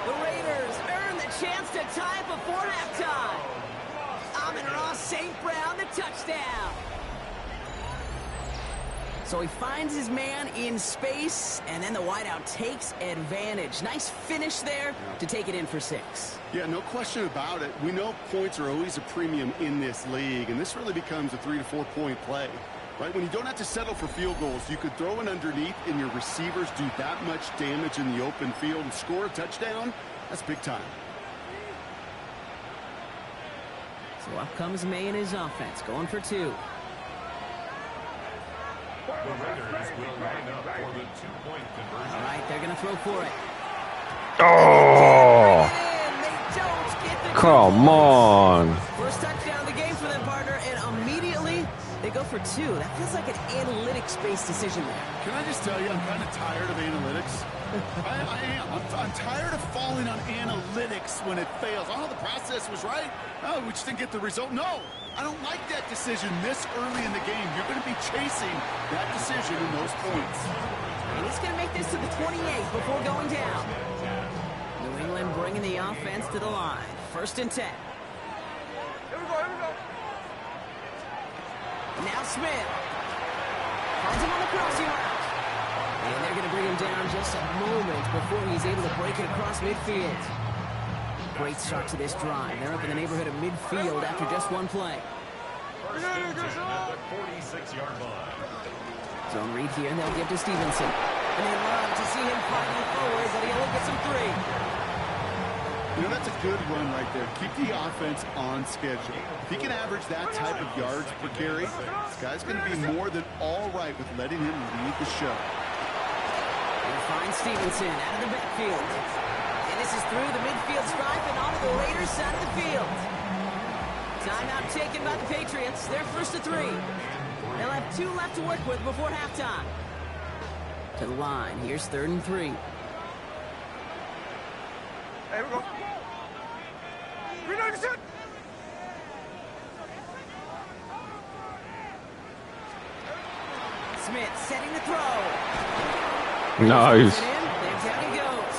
The Raiders earn the chance to tie before halftime. Amon-Ra St. Brown, the touchdown. So he finds his man in space, and then the wideout takes advantage. Nice finish there to take it in for 6. Yeah, no question about it. We know points are always a premium in this league, and this really becomes a 3 to 4 point play. Right? When you don't have to settle for field goals, you could throw it underneath and your receivers do that much damage in the open field and score a touchdown. That's big time. So up comes May and his offense, going for 2. The Raiders will line up for the 2-point conversion. All right, they're going to throw for it. Oh, They don't get the come on. First touchdown of the game for them, partner, and immediately they go for 2. That feels like an analytics-based decision there. Can I just tell you, I'm kind of tired of analytics. I am. I'm tired of falling on analytics when it fails. Oh, the process was right. Oh, we just didn't get the result. No, I don't like that decision this early in the game. You're going to be chasing that decision in those points. And he's going to make this to the 28 before going down. New England bringing the offense to the line. 1st and 10. Here we go. Now Smith. Finds him on the crossing route. And they're going to bring him down just a moment before he's able to break it across midfield. Great start to this drive. They're up in the neighborhood of midfield after just one play. 1st and 10 at the 46-yard line. Zone read here, and they'll give to Stevenson. And they love to see him fighting forward, but he only gets him 3. You know, that's a good run right there. Keep the offense on schedule. If he can average that type of yards per carry, this guy's going to be more than all right with letting him lead the show. He'll find Stevenson out of the backfield. And this is through the midfield stripe and onto the Raiders side of the field. Timeout taken by the Patriots. They're 1st to 3. They'll have 2 left to work with before halftime. To the line. Here's 3rd and 3. Here we go. Reload the shot. Smith setting the throw. Nice. There down he goes.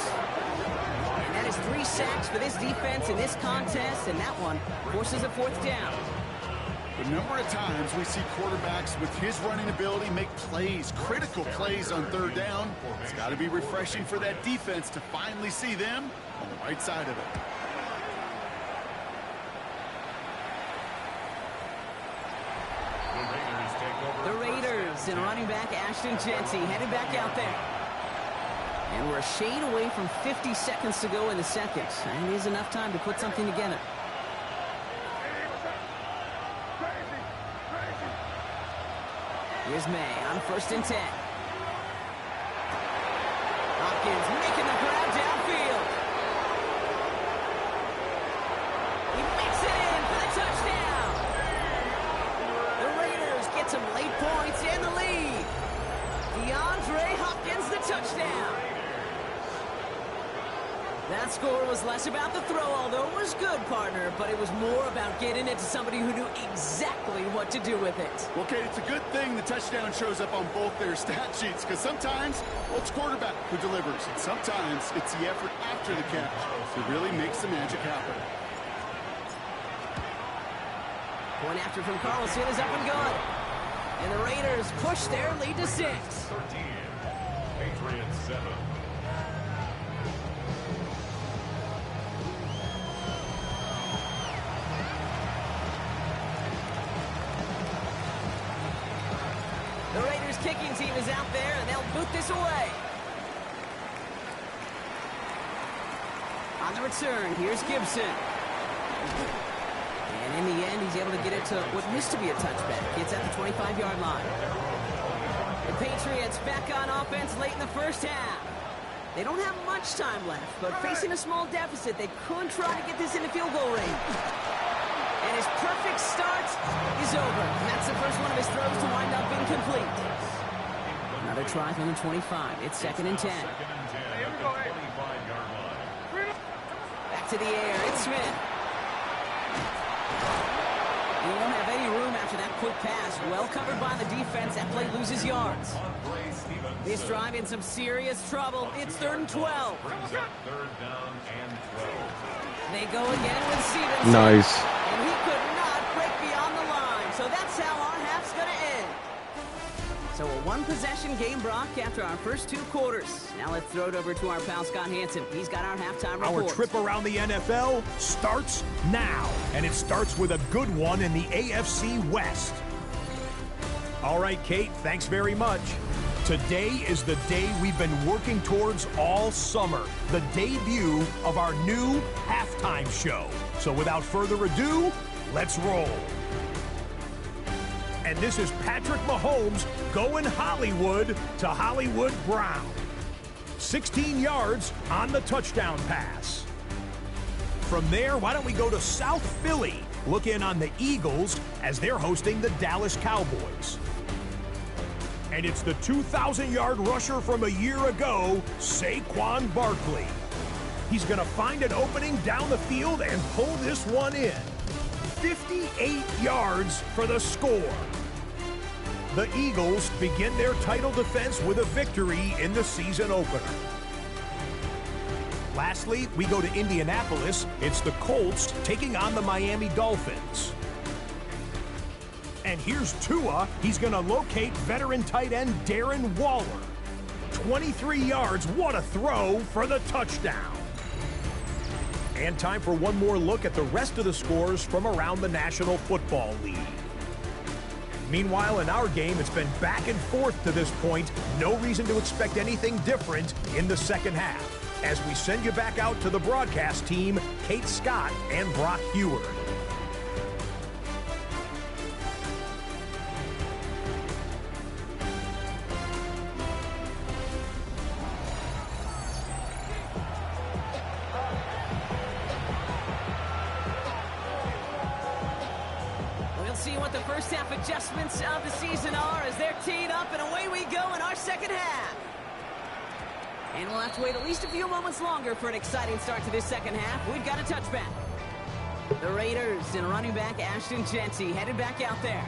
And that is 3 sacks for this defense in this contest, and that one forces a 4th down. The number of times we see quarterbacks with his running ability make plays, critical plays on third down. It's got to be refreshing for that defense to finally see them on the right side of it. The Raiders and running back Ashton Jeanty headed back out there. And we're a shade away from 50 seconds to go in the second. And it is enough time to put something together. Here's May on 1st and 10. Hopkins making the grab downfield. He makes it in for the touchdown. The Raiders get some late points and the lead. DeAndre Hopkins, the touchdown. That score was less about the throw, although it was good, partner, but it was more about getting it to somebody who knew exactly what to do with it. Well, Kate, it's a good thing the touchdown shows up on both their stat sheets, because sometimes, well, it's quarterback who delivers, and sometimes it's the effort after the catch that really makes the magic happen. Point after from Carlson is up and good. And the Raiders push their lead to 6. 13. Patriots 7. The Raiders kicking team is out there, and they'll boot this away. On the return, here's Gibson. And in the end, he's able to get it to what used to be a touchback. It's at the 25-yard line. The Patriots back on offense late in the first half. They don't have much time left, but facing a small deficit, they could try to get this into field goal range. And his perfect start is over. That's the first one of his throws to wind up incomplete. Another try from the 25. It's 2nd and 10. Back to the air. It's Smith. He won't have any room after that quick pass. Well covered by the defense. That play loses yards. This drive in some serious trouble. It's 3rd and 12. They go again with Stevenson. Nice. And he could not break beyond the line. So that's how our half's going to end. So a one-possession game, Brock, after our first 2 quarters. Now let's throw it over to our pal Scott Hansen. He's got our halftime report. Our trip around the NFL starts now. And it starts with a good one in the AFC West. All right, Kate, thanks very much. Today is the day we've been working towards all summer. The debut of our new halftime show. So without further ado, let's roll. And this is Patrick Mahomes going Hollywood to Hollywood Brown. 16 yards on the touchdown pass. From there, why don't we go to South Philly, look in on the Eagles as they're hosting the Dallas Cowboys. And it's the 2,000-yard rusher from a year ago, Saquon Barkley. He's going to find an opening down the field and pull this one in. 58 yards for the score. The Eagles begin their title defense with a victory in the season opener. Lastly, we go to Indianapolis. It's the Colts taking on the Miami Dolphins. And here's Tua. He's going to locate veteran tight end Darren Waller. 23 yards. What a throw for the touchdown. And time for one more look at the rest of the scores from around the National Football League. Meanwhile, in our game, it's been back and forth to this point. No reason to expect anything different in the second half. As we send you back out to the broadcast team, Kate Scott and Brock Heward. See what the first half adjustments of the season are as they're teed up, and away we go in our second half. And we'll have to wait at least a few moments longer for an exciting start to this second half. We've got a touchback. The Raiders and running back Ashton Jeanty headed back out there.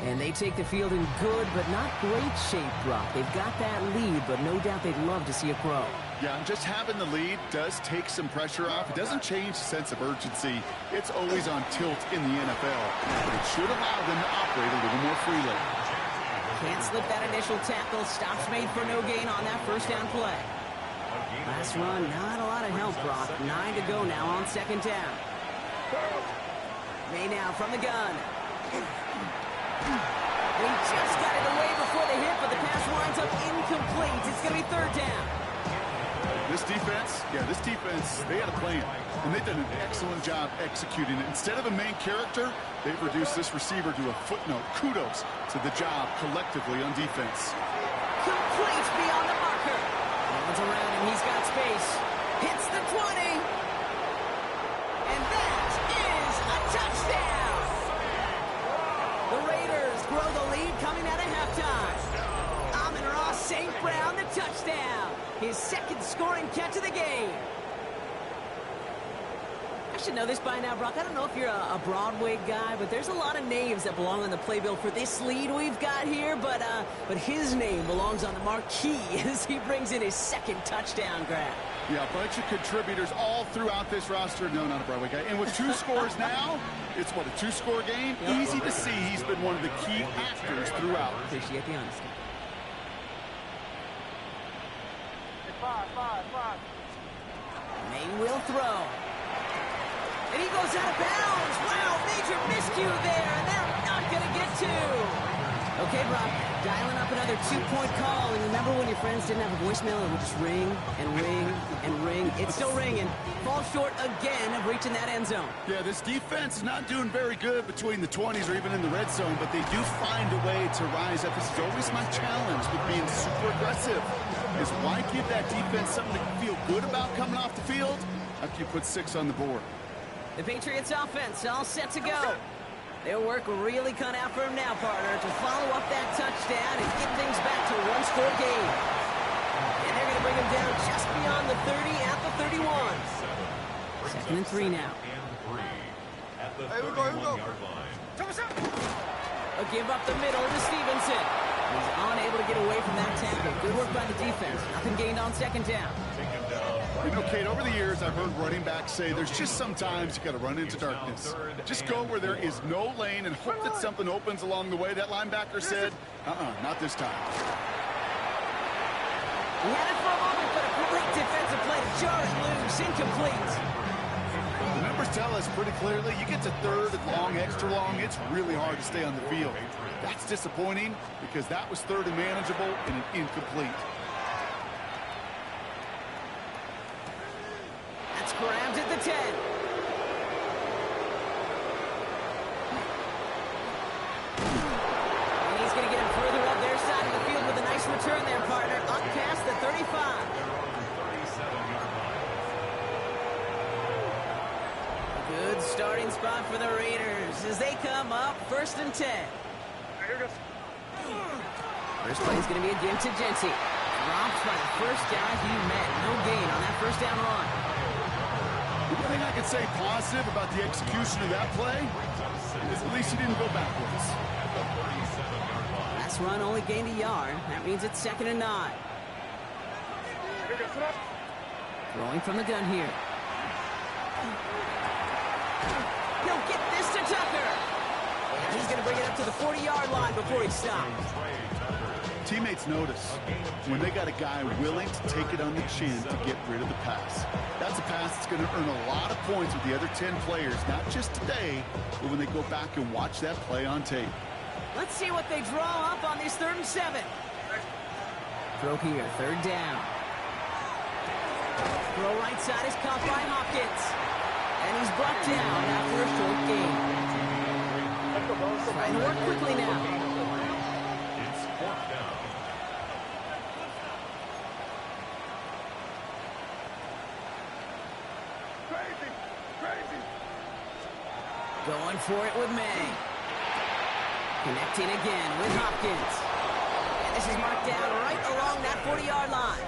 And they take the field in good but not great shape, Brock. They've got that lead, but no doubt they'd love to see it grow. Yeah, just having the lead does take some pressure off. It doesn't change the sense of urgency. It's always on tilt in the NFL. It should allow them to operate a little more freely. Can't slip that initial tackle. Stops made for no gain on that first down play. Last run, not a lot of help, Brock. 9 to go now on second down. May now from the gun. They just got it away before the hit, but the pass winds up incomplete. It's going to be third down. This defense, they had a plan, and they've done an excellent job executing it. Instead of a main character, they've reduced this receiver to a footnote. Kudos to the job collectively on defense. Complete beyond the marker. Runs around him, he's got space. Hits the 20. And that is a touchdown. The Raiders grow the lead coming out of halftime. Amon-Ra St. Brown, the touchdown. His second scoring catch of the game. I should know this by now, Brock. I don't know if you're a Broadway guy, but there's a lot of names that belong on the playbill for this lead we've got here, but his name belongs on the marquee as he brings in his second touchdown grab. Yeah, a bunch of contributors all throughout this roster. No, not a Broadway guy. And with 2 scores now, it's what, a 2-score game? Yep. Easy to see he's been one of the key actors throughout. Appreciate the honesty. Five. May will throw. And he goes out of bounds. Wow, major miscue there, and they're not going to get 2. Okay, Brock, dialing up another 2-point call. And remember when your friends didn't have a voicemail? It would just ring and ring and ring. It's still ringing. Fall short again of reaching that end zone. Yeah, this defense is not doing very good between the 20s or even in the red zone, but they do find a way to rise up. This is always my challenge with being super aggressive, is why give that defense something to feel good about coming off the field after you put 6 on the board. The Patriots offense all set to go. Their work really cut out for him now, partner, to follow up that touchdown and get things back to a 1-score game. And they're going to bring him down just beyond the 30 at the 31. 2nd and 3 now. Here we go. A give up the middle to Stevenson. He's unable to get away from that tackle. Good work by the defense. Nothing gained on 2nd down. You know, Kate, over the years, I've heard running backs say there's just sometimes you got to run into darkness. Just go where there is no lane and hope that something opens along the way. That linebacker said, not this time. He had it for a moment, but a great defensive play to jar it loose. Incomplete. The numbers tell us pretty clearly, you get to 3rd and long, extra long, it's really hard to stay on the field. That's disappointing because that was 3rd and manageable and an incomplete. That's grabbed at the 10. And he's going to get him further up their side of the field with a nice return there, partner. Up past the 35. Good starting spot for the Raiders as they come up 1st and 10. First play is going to be a give to Jency. Dropped by the first guy he met. No gain on that first down run. The thing I can say positive about the execution of that play is at least he didn't go backwards. Last run only gained a yard. That means it's 2nd and 9. Throwing from the gun here. He'll get this to Tucker. And he's going to bring it up to the 40-yard line before he stops. Teammates notice when they got a guy willing to take it on the chin to get rid of the pass. That's a pass that's going to earn a lot of points with the other 10 players, not just today, but when they go back and watch that play on tape. Let's see what they draw up on this 3rd and 7. Throw here, 3rd down. Throw right side is caught by Hopkins. And he's brought down after a short game. Trying to work quickly now. It's 4th down. Crazy. Going for it with May. Connecting again with Hopkins. And this is marked down right along that 40-yard line.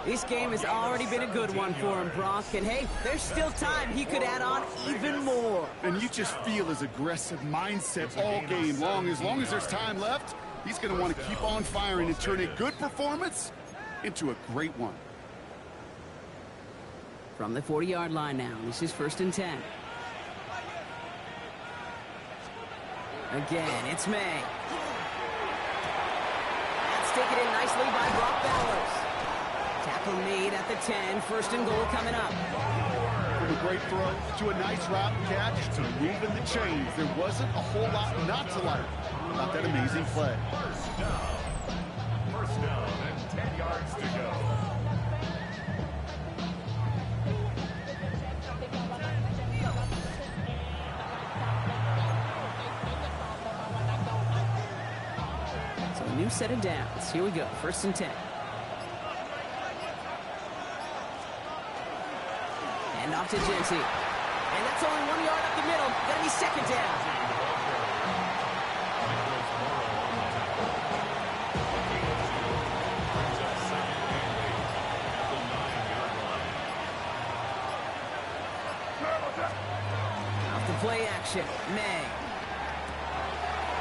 This game has already been a good one for him, Brock. And hey, there's still time. He could add on even more. And you just feel his aggressive mindset all game long. As long as there's time left, he's going to want to keep on firing and turn a good performance into a great one. From the 40-yard line now, this is 1st and 10. Again, it's May. That's taken in nicely by Brock Bowers. Tackle made at the 10, 1st and goal coming up. From a great throw to a nice route and catch to moving the chains. There wasn't a whole lot not to like about that amazing play. First down and 10 yards to go. So a new set of downs. Here we go, 1st and 10. And off to Genty. And that's only 1 yard up the middle. Gonna be 2nd down. Off the play action, May.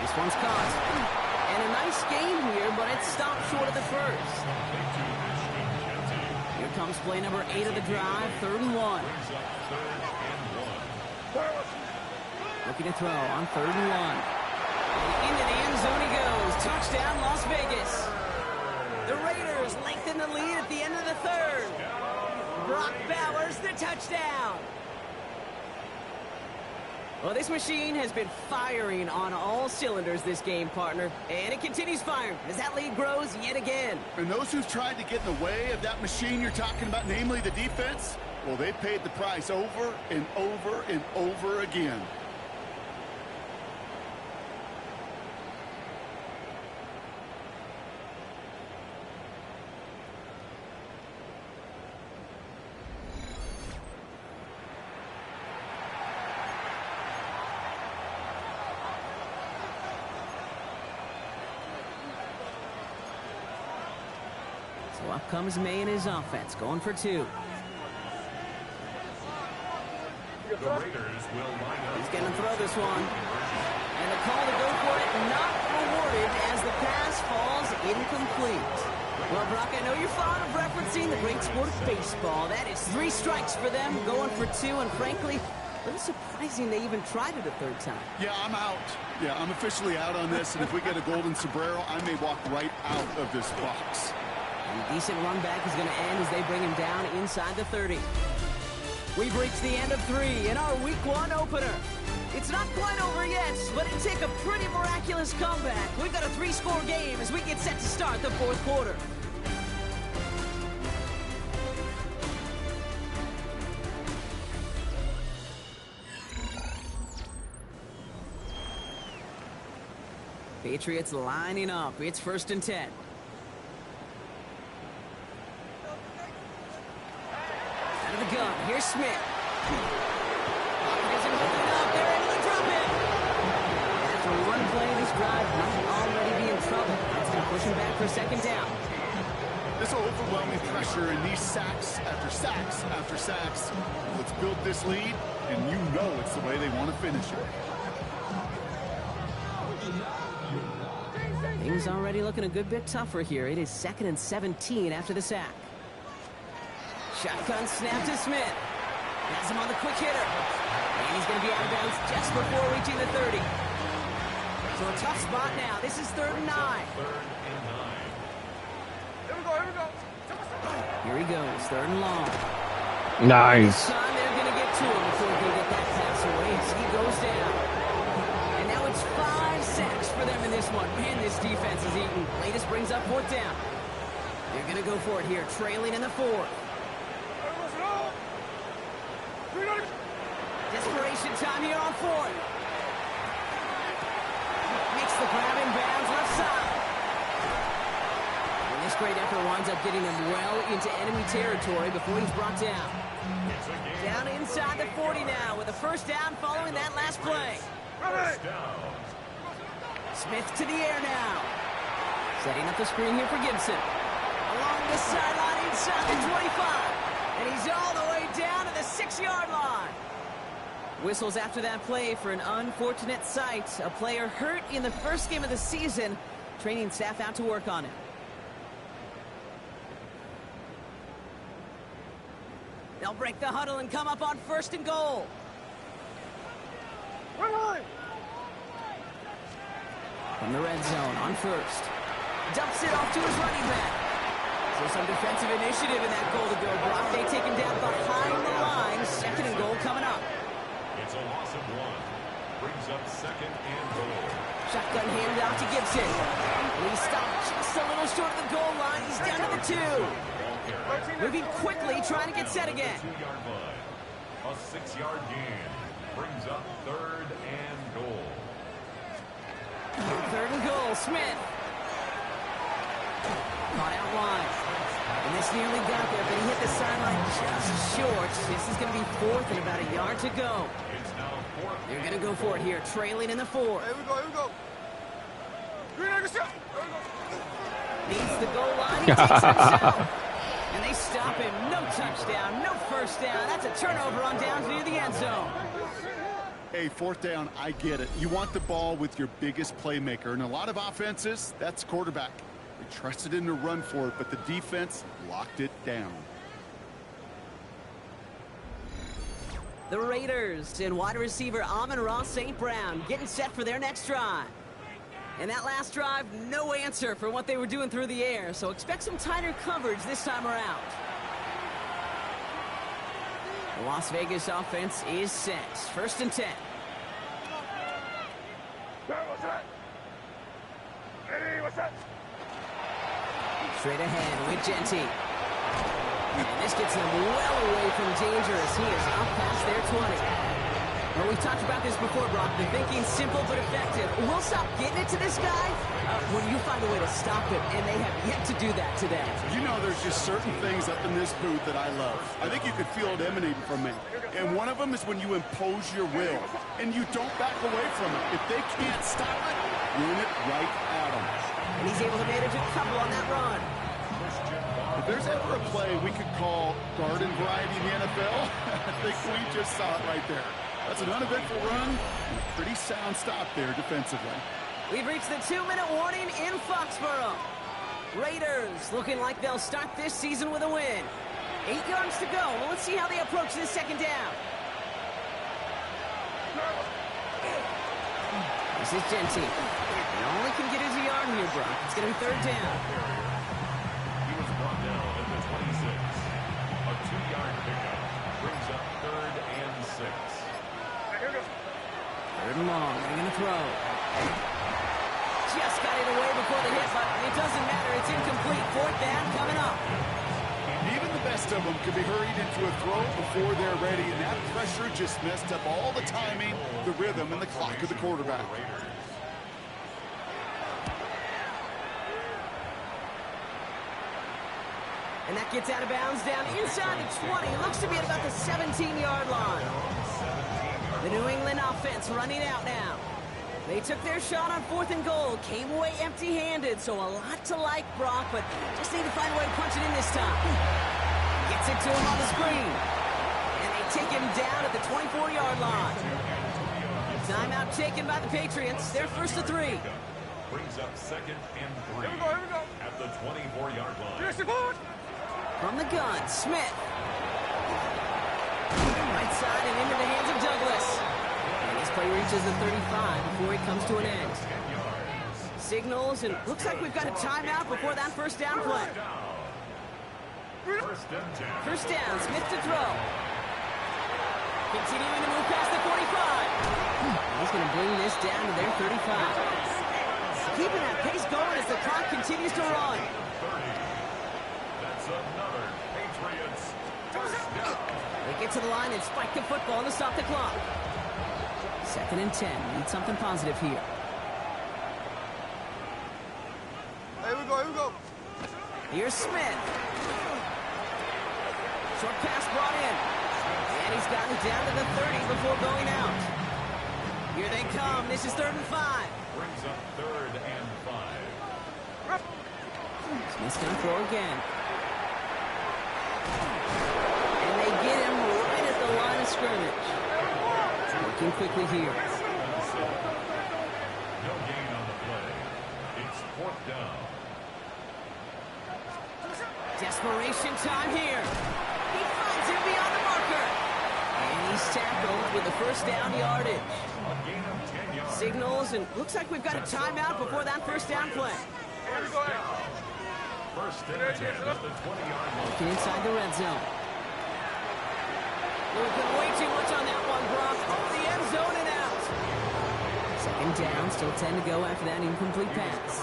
This one's caught. And a nice game here, but it stopped short of the first. Here comes play number 8 of the drive, 3rd and 1. Looking to throw on 3rd and 1. Into the end zone he goes. Touchdown, Las Vegas. The Raiders lengthen the lead at the end of the 3rd. Brock Bowers, the touchdown. Well, this machine has been firing on all cylinders this game, partner. And it continues firing as that lead grows yet again. And those who've tried to get in the way of that machine you're talking about, namely the defense, well, they've paid the price over and over and over again. So up comes May and his offense, going for 2. The Raiders will line up. He's going to throw this one. And the call to go for it not rewarded as the pass falls incomplete. Well, Brock, I know you're fond of referencing the great sport of baseball. That is 3 strikes for them, going for 2, and frankly, a little surprising they even tried it a 3rd time. Yeah, I'm out. Yeah, I'm officially out on this, and if we get a golden sombrero, I may walk right out of this box. And a decent run back is going to end as they bring him down inside the 30. We've reached the end of 3 in our Week 1 opener. It's not quite over yet, but it took a pretty miraculous comeback. We've got a 3-score game as we get set to start the 4th quarter. Patriots lining up. It's 1st and 10. Out of the gun, here's Smith. Pocket isn't holding up. They're able to drop it. After one play, this drive might already be in trouble. That's going to push him back for 2nd down. This overwhelming pressure and these sacks after sacks after sacks. Let's build this lead, and you know it's the way they want to finish it. Things already looking a good bit tougher here. It is 2nd and 17 after the sack. Shotgun snap to Smith. Has him on the quick hitter. And he's going to be out of bounds just before reaching the 30. So a tough spot now. This is 3rd and 9. 3rd and 9. Here we go, here we go. Here he goes, 3rd and long. Nice. This time they're going to get to him before they get that pass away as he goes down. And now it's 5 sacks for them in this one. Man, this defense is eating. Latest brings up 4th down. They're going to go for it here, trailing in the 4th. Desperation time here on 4th. Makes the grab in bounds left side. And this great effort winds up getting him well into enemy territory before he's brought down. Down inside the 40 now with a 1st down following that last play. Smith to the air now. Setting up the screen here for Gibson. Along the sideline inside the 25. And he's all the way down to the 6-yard line. Whistles after that play for an unfortunate sight. A player hurt in the first game of the season. Training staff out to work on him. They'll break the huddle and come up on 1st and goal. From the red zone on 1st. Dumps it off to his running back. So some defensive initiative in that goal to go. Brock, they take him down behind the line. 2nd and goal coming up. It's a loss of 1. Brings up 2nd and goal. Shotgun handed off to Gibson. And he stopped just a little short of the goal line. He's down to the 2. Moving quickly, trying to get set again. 2-yard line. A 6-yard gain. Brings up 3rd and goal. 3rd and goal, Smith. Caught out wide. And this nearly got there, but he hit the sideline just short. This is going to be 4th and about a yard to go. It's now 4th. They're going to go for it here, trailing in the 4th. Here we go, here we go. Needs the goal line, he takes himself. And they stop him. No touchdown, no first down. That's a turnover on downs near the end zone. Hey, 4th down, I get it. You want the ball with your biggest playmaker. And a lot of offenses, that's quarterback. They trusted him to run for it, but the defense locked it down. The Raiders and wide receiver Amon-Ra St. Brown getting set for their next drive. And that last drive, no answer for what they were doing through the air, so expect some tighter coverage this time around. The Las Vegas offense is set. 1st and 10. Straight ahead with Genty. And this gets them well away from danger as he is up past their 20. Well, we've talked about this before, Brock. The thinking's simple but effective. We'll stop getting it to this guy when you find a way to stop it, and they have yet to do that today. You know, there's just certain things up in this booth that I love. I think you could feel it emanating from me. And one of them is when you impose your will, and you don't back away from it. If they can't stop it, run it right at them. And he's able to manage a couple on that run. If there's ever a play we could call garden variety in the NFL, I think we just saw it right there. That's an uneventful run and a pretty sound stop there defensively. We've reached the 2-minute warning in Foxborough. Raiders looking like they'll start this season with a win. 8 yards to go. Well, let's see how they approach this 2nd down. This is Genty. He only can get his yard here, Brock. It's going to be 3rd down. He was brought down at the 26. A 2-yard pickup brings up 3rd and 6. 3rd and long. They're going to throw. Just got it away before the hit, but it doesn't matter. It's incomplete. 4th down coming up. Even the best of them could be hurried into a throw before they're ready, and that pressure just messed up all the timing, the rhythm, and the clock of the quarterback. And that gets out of bounds down inside the 20. Looks to be at about the 17-yard line. The New England offense running out now. They took their shot on 4th and goal. Came away empty-handed, so a lot to like, Brock, but just need to find a way to punch it in this time. Gets it to him on the screen. And they take him down at the 24-yard line. Timeout taken by the Patriots. They're 1st to 3. Brings up 2nd and 3. Here we go, here we go. At the 24-yard line. From the gun, Smith. Right side and into the hands of Douglas. And this play reaches the 35 before it comes to an end. Signals, and looks like we've got a timeout before that 1st down play. 1st and 10. 1st down, Smith to throw. Continuing to move past the 45. He's going to bring this down to their 35. Keeping that pace going as the clock continues to run. 30. That's another Patriots first down. They get to the line and spike the football to stop the clock. 2nd and 10. Need something positive here. Here we go, here we go. Here's Smith. Short pass brought in. And he's gotten down to the 30 before going out. Here they come. This is 3rd and 5. Brings up 3rd and 5. Smith's going to throw again. And they get him right at the line of scrimmage. Working quickly here. No gain on the play. It's 4th down. Desperation time here. He finds him beyond the marker. And he's tackled with the first down yardage. A gain of 10 yards. Signals, and looks like we've got a timeout before that first down play. First and 10 at the 20-yard line. Looking inside the red zone. Looking way too much on that one, Brock. Over the end zone and out. Second down, still 10 to go after that incomplete pass.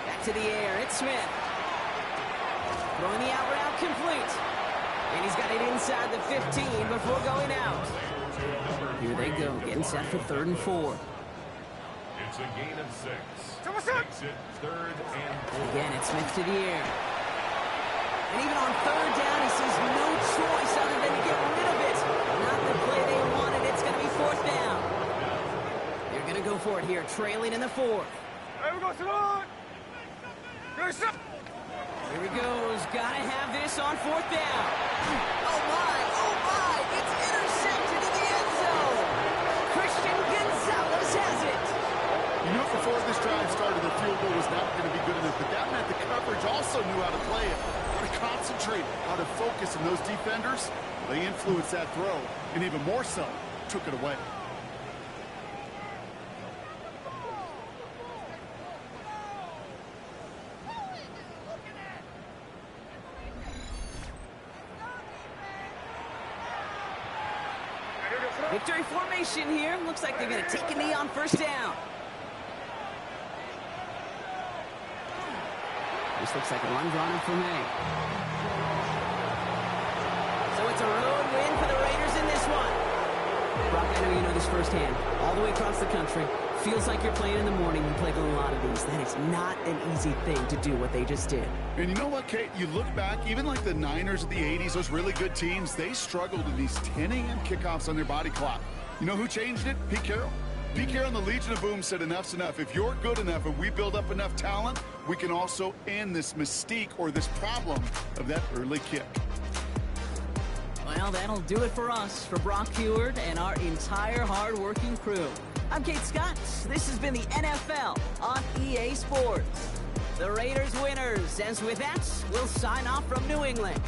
Back to the air, it's Smith. Throwing the out route complete. And he's got it inside the 15 before going out. Here they go, getting set for 3rd and 4. It's a gain of 6. Makes it 3rd and 4. Again, it's Smith to the air. And even on 3rd down, he sees no choice other than to get rid of it. Not the play they wanted. It's going to be 4th down. They're going to go for it here, trailing in the 4th. Here he goes. Got to have this on 4th down. Oh, my. It's intercepted in the end zone. Christian Gonzalez has it. You knew before this drive started the field goal was not going to be good enough, but that meant the coverage also knew how to play it, how to concentrate, how to focus, and those defenders, they influenced that throw, and even more so, took it away. Victory formation here. Looks like they're going to take a knee on first down. This looks like a run drawn up for May. So it's a road win for the Raiders in this one. Brock, I know you know this firsthand. All the way across the country. Feels like you're playing in the morning. You played a lot of these. That is not an easy thing to do what they just did. And you know what, Kate? You look back, even like the Niners of the 80s, those really good teams, they struggled in these 10 a.m. kickoffs on their body clock. You know who changed it? Pete Carroll. Pete Carroll and the Legion of Boom said enough's enough. If you're good enough and we build up enough talent, we can also end this mystique or this problem of that early kick. Well, that'll do it for us, for Brock Heward and our entire hard-working crew. I'm Kate Scott. This has been the NFL on EA Sports. The Raiders winners, as with that, we'll sign off from New England.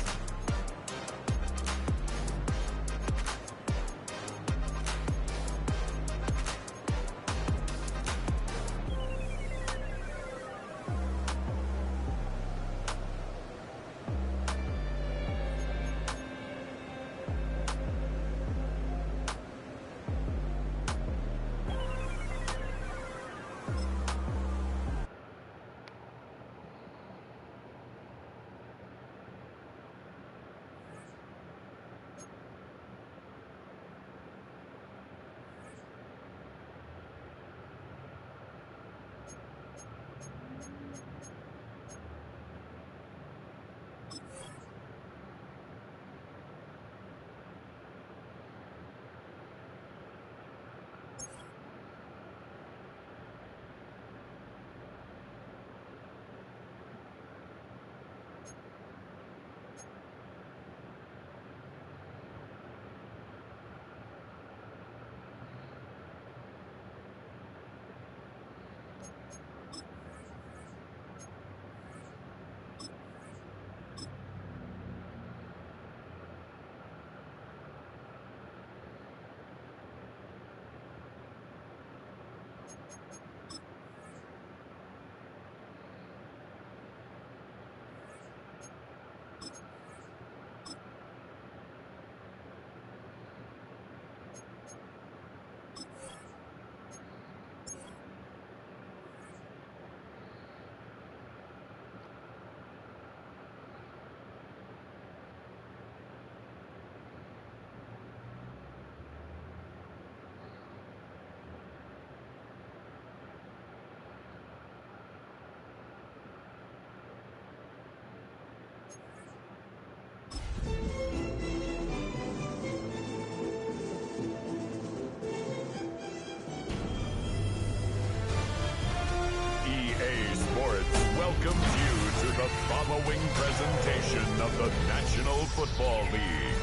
following presentation of the National Football League.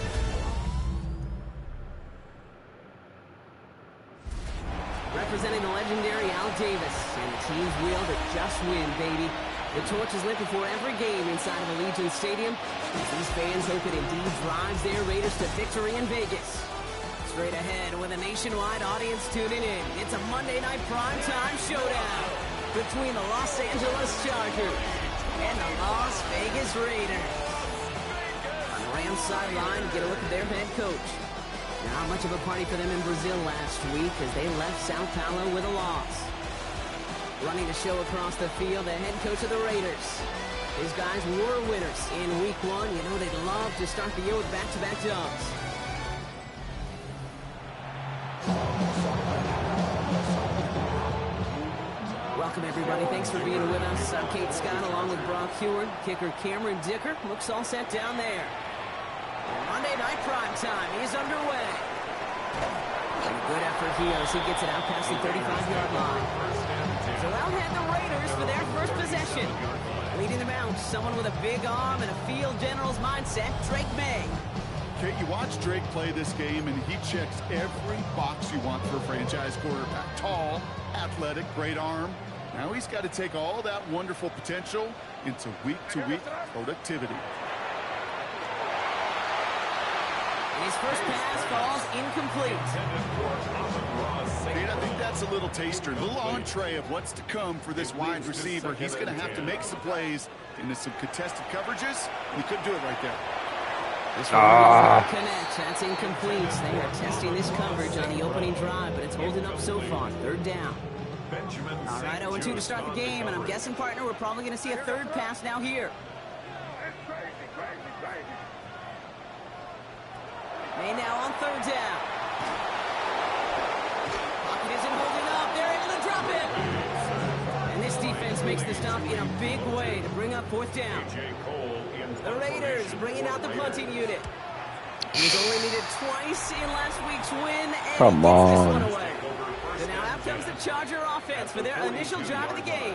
Representing the legendary Al Davis and the team's will to just win, baby. The torch is lit before every game inside of Allegiant Stadium, as these fans hope it indeed drives their Raiders to victory in Vegas. Straight ahead with a nationwide audience tuning in, it's a Monday night primetime showdown between the Los Angeles Chargers and the Las Vegas Raiders. On the Rams sideline, get a look at their head coach. Not much of a party for them in Brazil last week as they left Sao Paulo with a loss. Running the show across the field, the head coach of the Raiders. These guys were winners in Week 1. You know they'd love to start the year with back-to-back dubs. Welcome, everybody. Thanks for being with us. I'm Kate Scott along with Brock Heward. Kicker Cameron Dicker looks all set down there. Monday night primetime is underway. And a good effort here as he gets it out past the 35-yard line. So out head the Raiders for their first possession. Leading them out, someone with a big arm and a field general's mindset, Drake May. Kate, you watch Drake play this game, and he checks every box you want for a franchise quarterback. Tall, athletic, great arm. Now he's got to take all that wonderful potential into week-to-week productivity. His first pass falls incomplete. And I think that's a little taster, a little entree of what's to come for this wide receiver. He's going to have to make some plays into some contested coverages. He couldn't do it right there. This one connects. That's incomplete. They are testing this coverage on the opening drive, but it's holding up so far. Third down. All right, 0-2 to start the game, and I'm guessing, partner, we're probably going to see a third pass now here. May now on third down. Pocket isn't holding up. They're able to drop it. And this defense makes the stop in a big way to bring up fourth down. The Raiders bringing out the punting unit. He's only needed twice in last week's win, and Come he gets on. this one away. So now out comes the Charger offense for their initial drive of the game.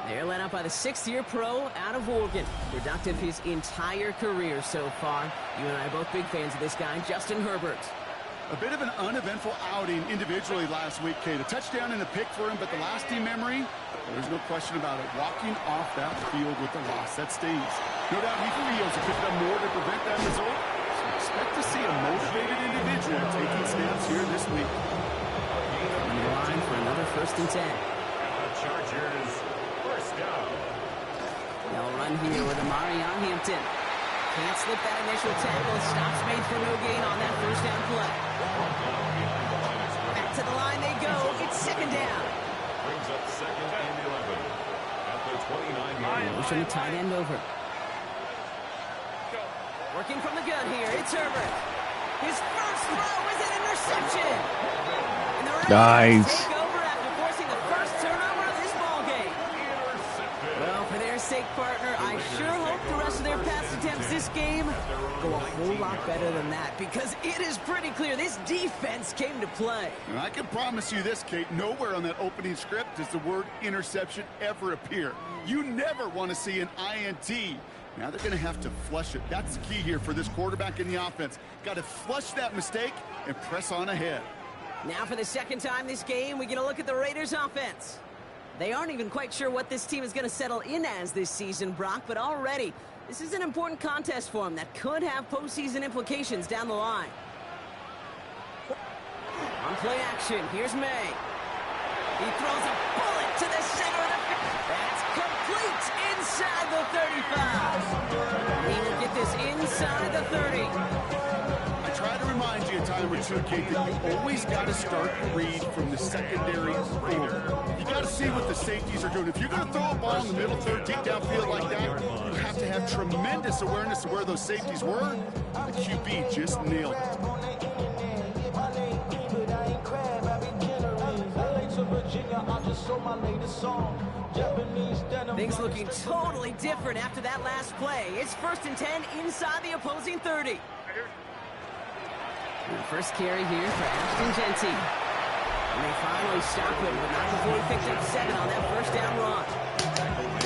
They're led out by the sixth-year pro out of Oregon. Productive his entire career so far. You and I are both big fans of this guy, Justin Herbert. A bit of an uneventful outing individually last week, Kate. A touchdown and a pick for him, but the lasting memory, there's no question about it. Walking off that field with the loss, that stings. No doubt he feels he could have done more to prevent that result. So expect to see a motivated individual taking snaps here this week. On the line for another 1st and 10. Chargers, first down. They'll run here with Amari Hampton. Can't slip that initial tackle. Stops made for no gain on that first down play. Back to the line they go. It's second down. Brings up second and 11 at the 29-yard line. Motion the tight end over. Working from the gun here. It's Herbert. His first throw is an interception. And the Raiders Nice. take over after forcing the first turnover of this ball game. Well, for their sake, partner, I sure hope the rest of their pass attempts this game go a whole lot better than that, because it is pretty clear this defense came to play. And I can promise you this, Kate, nowhere on that opening script does the word interception ever appear. You never want to see an INT. Now they're going to have to flush it. That's the key here for this quarterback in the offense. Got to flush that mistake and press on ahead. Now for the second time this game, we get a look at the Raiders offense. They aren't even quite sure what this team is going to settle in as this season, Brock, but already this is an important contest for them that could have postseason implications down the line. On play action, here's May. He throws a bullet to the center of the field. That's complete inside the 35. He will get this inside the 30. I try to remind you a time or two, Kate, that you always got to start the read from the secondary forward. You got to see what the safeties are doing. If you're going to throw a ball in the middle third, deep downfield like that, you have to have tremendous awareness of where those safeties were. The QB just nailed it. Things looking totally different after that last play. It's 1st and 10 inside the opposing 30. And first carry here for Ashton Genty. And they finally stop him, but not before he picked up 7 on that first down run.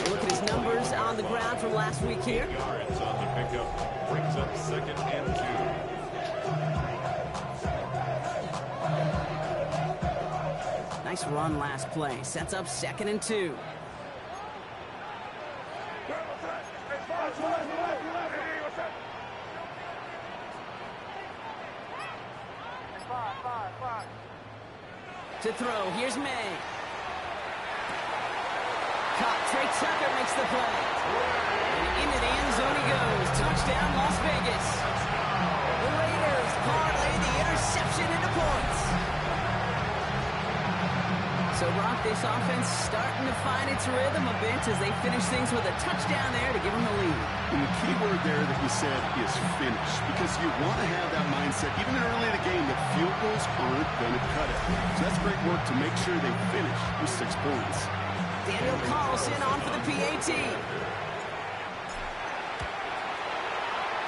Look at his numbers on on the ground from last week here. 8 yards on the pickup. Brings up 2nd and 2. Nice run last play. Sets up 2nd and 2. To throw, here's May. Caught, Trey Tucker makes the play. And into the end zone he goes. Touchdown, Las Vegas. The Raiders parlay the interception into points. So, Brock, this offense starting to find its rhythm a bit as they finish things with a touchdown there to give them the lead. And the key word there that you said is finish, because you want to have that mindset, even early in the game, that field goals aren't going to cut it. So that's great work to make sure they finish with 6 points. Daniel Carlson on for the PAT.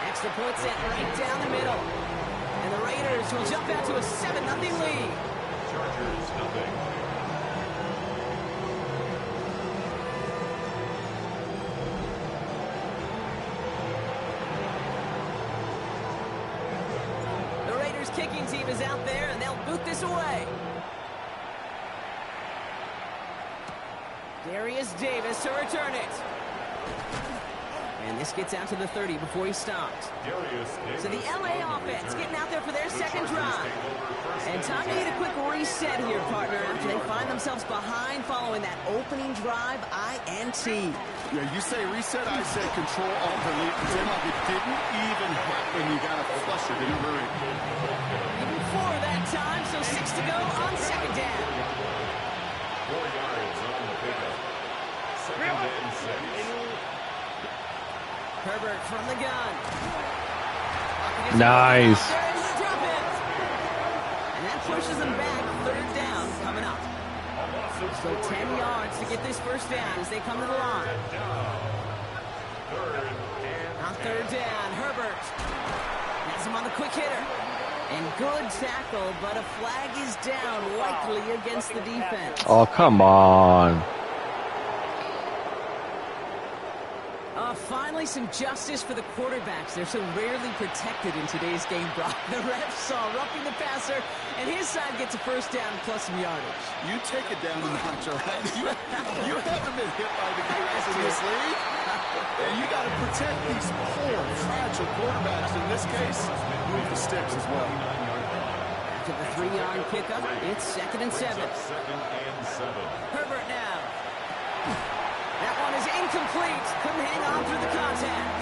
Extra point set right down the middle. And the Raiders will jump out to a 7-0 lead. Chargers, nothing. Kicking team is out there, and they'll boot this away. Darius Davis to return it. And this gets out to the 30 before he stopped. So the LA offense getting out there for their second drive. And time to get a quick reset here, partner, after they find themselves behind following that opening drive INT. Yeah, you say reset, I say control, alt, delete. Pretend like it didn't even happen. You got to flush it in a hurry. Even 4 that time, so 6 to go on 2nd down. 4 yards on the pickup. 2nd and 6. Herbert from the gun. Nice. And that pushes them back. 3rd down coming up. So 10 yards to get this first down as they come to the line. On 3rd down, Herbert has him on the quick hitter. And good tackle, but a flag is down, likely against the defense. Oh, come on. Finally, some justice for the quarterbacks. They're so rarely protected in today's game, Brock. The ref saw roughing the passer, and his side gets a first down plus some yardage. You take it down a notch, all right? You haven't been hit by the guys in this league. And you got to protect these poor, fragile quarterbacks. In this case, move the sticks as well. After the 3-yard pickup, it's 2nd and 7. 2nd and 7. Herbert now. That one is incomplete. Couldn't hang on through the contact.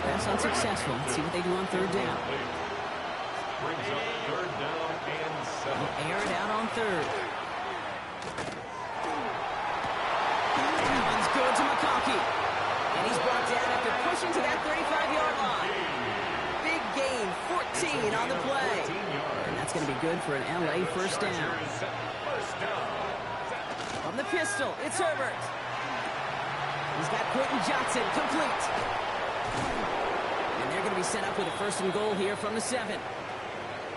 Pass unsuccessful. Let's see what they do on 3rd down. Brings up 3rd down and 7. They'll air it out on 3rd. That one's good to McConkey. And he's brought down after pushing to that 35-yard line. Big gain, 14 on the play. And that's going to be good for an LA first down. From the pistol, it's Herbert. He's got Quentin Johnson, complete. And they're going to be set up with a 1st and goal here from the 7.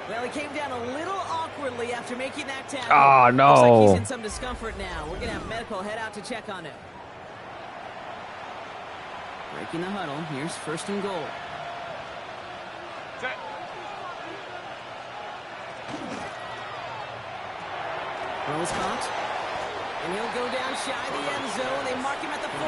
Well, he came down a little awkwardly after making that tackle. Oh, no. Looks like he's in some discomfort now. We're going to have medical head out to check on him. Breaking the huddle. Here's 1st and goal. Rose caught. And he'll go down shy of the end zone. They mark him at the 4.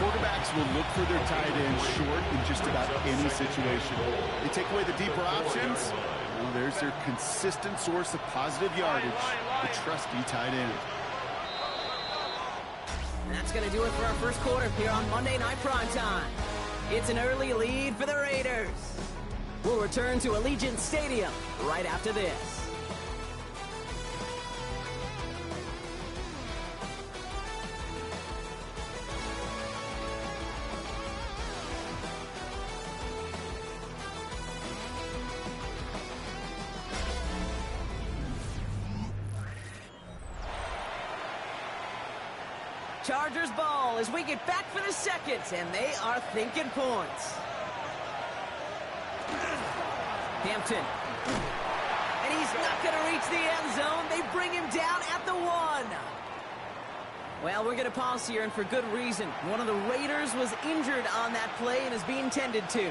Quarterbacks will look for their tight end short in just about any situation. They take away the deeper options. Well, there's their consistent source of positive yardage, the trusty tight end. And that's going to do it for our first quarter here on Monday Night Primetime. It's an early lead for the Raiders. We'll return to Allegiant Stadium right after this. Chargers ball as we get back for the 2nd, and they are thinking points. Hampton. And he's not going to reach the end zone. They bring him down at the 1. Well, we're going to pause here, and for good reason. One of the Raiders was injured on that play and is being tended to.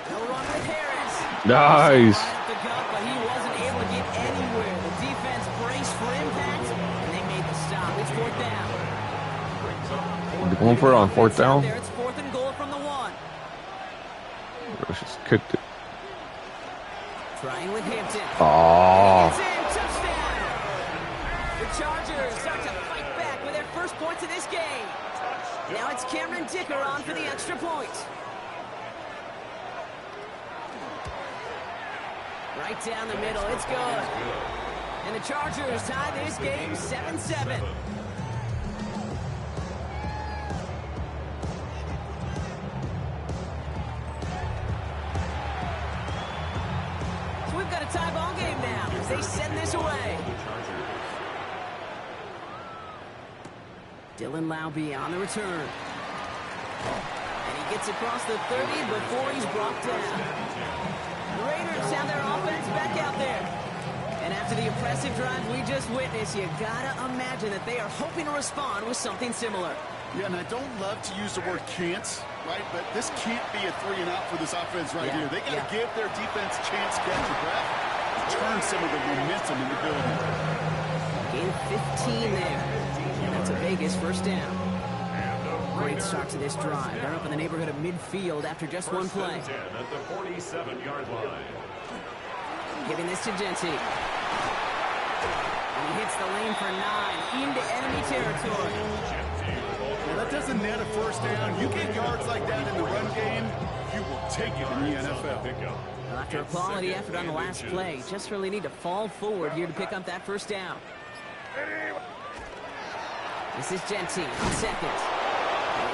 They'll run with Harris. Nice. Right up the gut, but he wasn't able to get anywhere. The defense braced for impact, and they made the stop. It's fourth down. Going for it on fourth down. There, it's 4th and goal from the 1. Just kicked it. Trying with Hampton. Oh. It's in, touchdown. The Chargers start to fight back with their first points of this game. Now it's Cameron Dicker on for the extra point. Right down the middle, it's good. And the Chargers tie this game 7-7. So we've got a tie ball game now as they send this away. Dylan Laube on the return. And he gets across the 30 before he's brought down. The Raiders have their offense back out there. And after the impressive drive we just witnessed, you gotta imagine that they are hoping to respond with something similar. Yeah, and I don't love to use the word can't, right? But this can't be a 3-and-out for this offense right here. They got to give their defense a chance to catch a breath, turn some of the momentum in the building. Gain 15 there. And that's a Vegas first down. Great start to this drive. They're up in the neighborhood of midfield after just one play. First and 10 at the 47-yard line. Giving this to Genty. And he hits the lane for 9 into enemy territory. Well, that doesn't net a first down. You get yards like that in the run game, you will take it in the NFL. Well, after a quality effort on the last play, just really need to fall forward here to pick up that first down. This is Genty on second.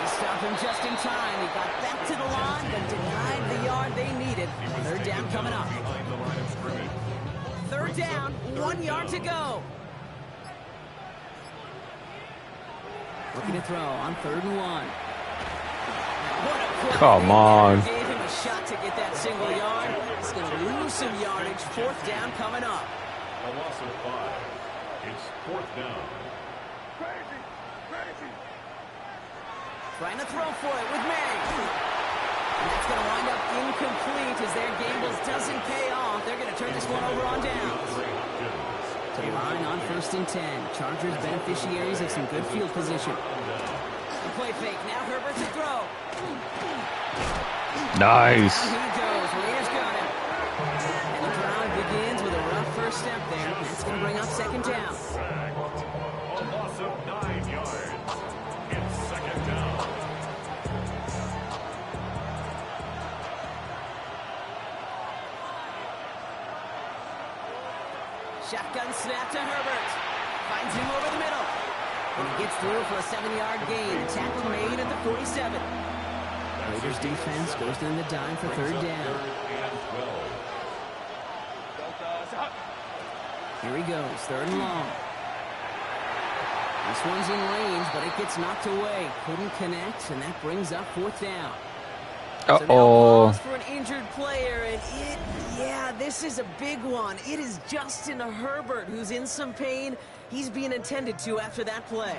He stopped him just in time. He got back to the line, but denied the yard they needed. Third down coming up. Third down, 1 yard to go. Looking to throw on 3rd and 1. What a play. Come on. Gave him a shot to get that single yard. He's going to lose some yardage. 4th down coming up. A loss of 5. It's 4th down. Trying to throw for it with May. And that's going to wind up incomplete as their gambles doesn't pay off. They're going to turn this one over on downs. To the line on 1st and 10. Chargers beneficiaries of some good field position. The play fake. Now Herbert to throw. Nice. Here he goes. Raiders got him. And the drive begins with a rough first step there. That's going to bring up 2nd down. A loss of 9 yards. It's 2nd down. Shotgun snap to Herbert. Finds him over the middle. And he gets through for a 7-yard gain. A tackle made at the 47. Raiders defense goes in the dime for 3rd down. Here he goes, 3rd and long. This one's in range, but it gets knocked away. Couldn't connect, and that brings up 4th down. So now pause for an injured player, and this is a big one. It is Justin Herbert who's in some pain. He's being attended to after that play.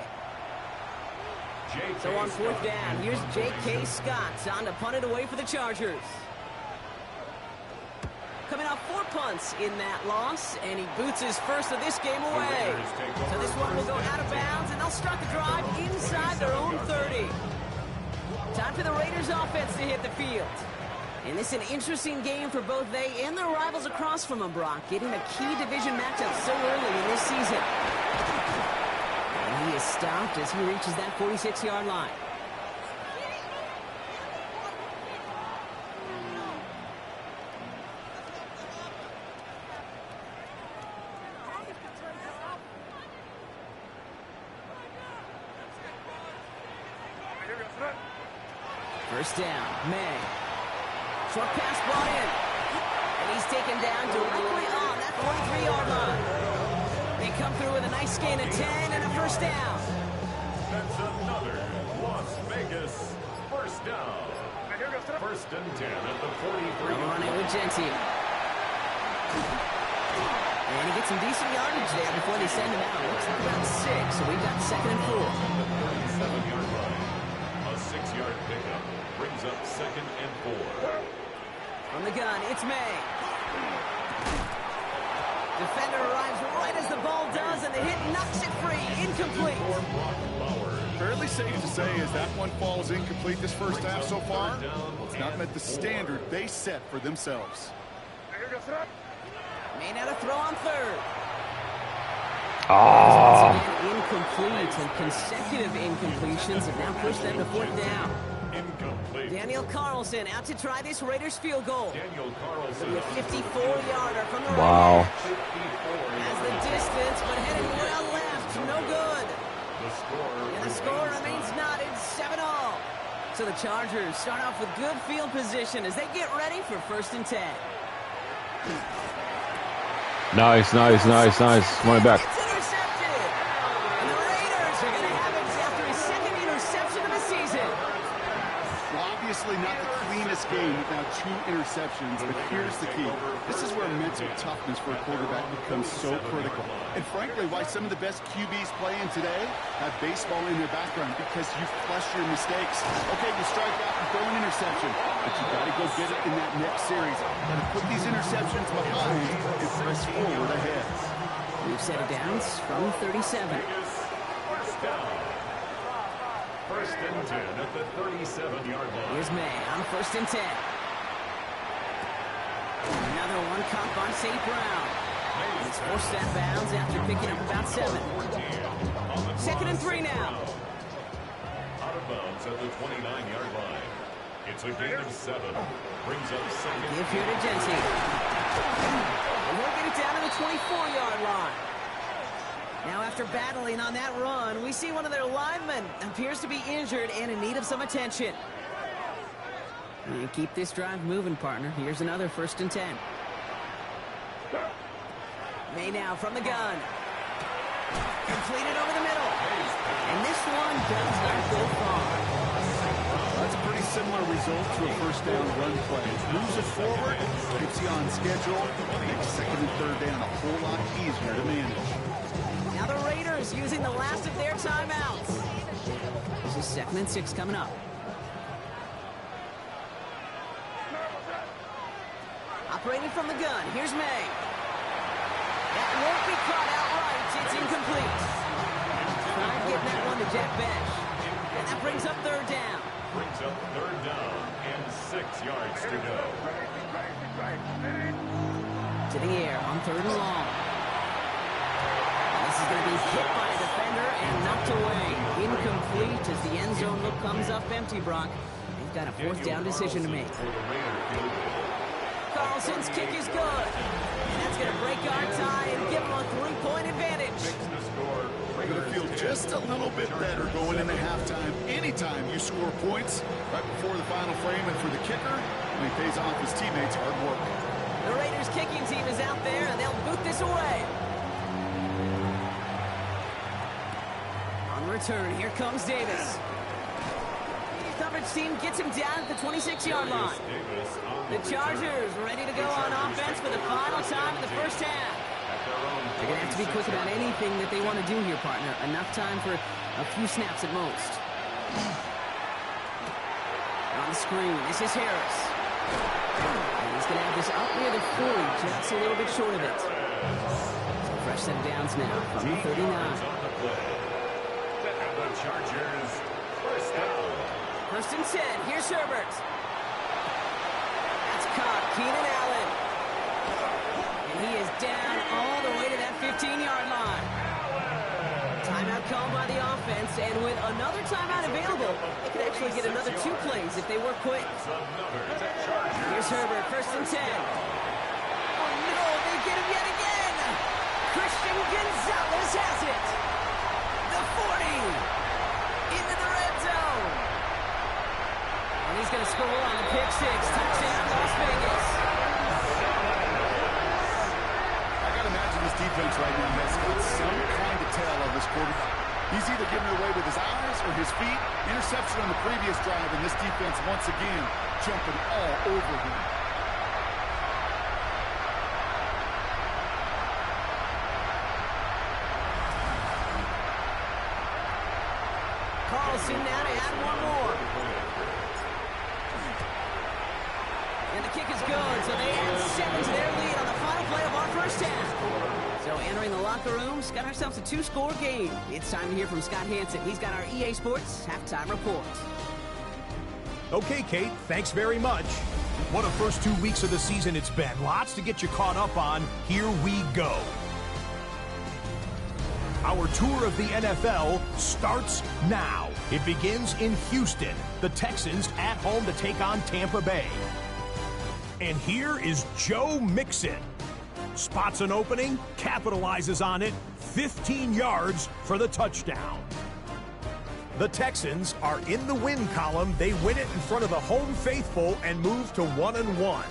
So on 4th down, here's J.K. Scott on to punt it away for the Chargers. Coming off 4 punts in that loss, and he boots his first of this game away. So this one will go out of bounds, and they'll start the drive inside their own 30. Time for the Raiders offense to hit the field. And this is an interesting game for both they and their rivals across from them, Brock, getting a key division matchup so early in this season. And he is stopped as he reaches that 46-yard line. First down, May. Short pass brought in. And he's taken down directly on that 43-yard line. They come through with a nice gain of 10 and a first down. That's another Las Vegas first down. 1st and 10 at the 43. They'll run it with Genty. And he gets some decent yardage there before they send him out. Looks like about 6, so we've got 2nd and 4. The 37-yard line. A 6-yard pickup brings up 2nd and 4. From the gun, it's May. Defender arrives right as the ball does, and the hit knocks it free. Incomplete. Fairly safe to say as that one falls incomplete this first half so far. It's not met the standard they set for themselves. May now to throw on 3rd. Incomplete, and consecutive incompletions have now pushed them to 4th down. Incomplete. Daniel Carlson out to try this Raiders field goal. Daniel It'll be Carlson. a 54-yarder from the Wow. Raiders. Has the distance, but headed well left. No good. The score. And the score remains knotted 7-all. So the Chargers start off with good field position as they get ready for 1st and 10. Nice. Running back. It's intercepted. And the Raiders are going to have it after his 2nd interception of the season. Well, obviously not the cleanest game without 2 interceptions, but here's the key. This is where mental toughness for a quarterback becomes so critical. And frankly, why some of the best QBs playing today have baseball in their background, because you flush your mistakes. Okay, you strike out and throw an interception, but you got to go get it in that next series. Got to put these interceptions behind and press forward ahead. We've set it down from 37. First down. 1st and 10 at the 37-yard line. Here's May on 1st and 10. Another one caught by St. Brown. He's forced out of bounds after picking up about 7. 2nd and 3 now. Out of bounds at the 29-yard line. It's a gain of 7. Brings up 2nd. Give here to Jensen. And we'll get it down to the 24-yard line. Now after battling on that run, we see one of their linemen appears to be injured and in need of some attention. And keep this drive moving, partner. Here's another 1st and 10. May now from the gun. Completed over the middle. And this one does not go far. That's a pretty similar result to a 1st down run play. Moves it forward, keeps you on schedule, makes 2nd and 3rd down a whole lot easier to manage. Now the Raiders using the last of their timeouts. This is 2nd and 6 coming up. Operating from the gun, here's May. That won't be caught outright. It's incomplete. Trying getting that one to Jack Bench. And that brings up 3rd down. Brings up 3rd down and 6 yards to go. To the air on 3rd and long. This is going to be hit by a defender and knocked away. Incomplete as the end zone look comes up empty, Brock. They've got a 4th down decision to make. Carlson's kick is good. And that's going to break our tie and give them a 3-point advantage. You're going to feel just a little bit better going into halftime anytime you score points right before the final frame, and for the kicker, when he pays off his teammates' hard work. The Raiders kicking team is out there, and they'll boot this away. On return, here comes Davis. The coverage team gets him down at the 26-yard line. The Chargers ready to go on offense for the final time in the 1st half. They're going to have to be quick about anything that they want to do here, partner. Enough time for a few snaps at most. On the screen, this is Harris. And he's going to have this up near the 40, just a little bit short of it. So fresh set of downs now from the 39. The Chargers, 1st down. 1st and 10, here's Herbert. That's caught, Keenan Allen. And he is down all the way to that 15-yard line. Timeout called by the offense, and with another timeout available, they could actually get another 2 plays if they work quick. Here's Herbert, 1st and 10. Oh no, they get him yet again. Christian Gonzalez has it. The 40 into the red zone. And he's going to score on the pick 6. Touchdown, Las Vegas. I got to imagine this defense right now has got some kind of tell on this quarterback. He's either giving it away with his eyes or his feet. Interception on the previous drive, and this defense once again jumping all over him. Wilson now to add one more. And the kick is good, so they add 7 to their lead on the final play of our first half. So entering the locker room, got ourselves a 2-score game. It's time to hear from Scott Hansen. He's got our EA Sports halftime report. Okay, Kate, thanks very much. What a first 2 weeks of the season it's been. Lots to get you caught up on. Here we go. Our tour of the NFL starts now. It begins in Houston. The Texans at home to take on Tampa Bay. And here is Joe Mixon. Spots an opening, capitalizes on it, 15 yards for the touchdown. The Texans are in the win column. They win it in front of the home faithful and move to 1-1.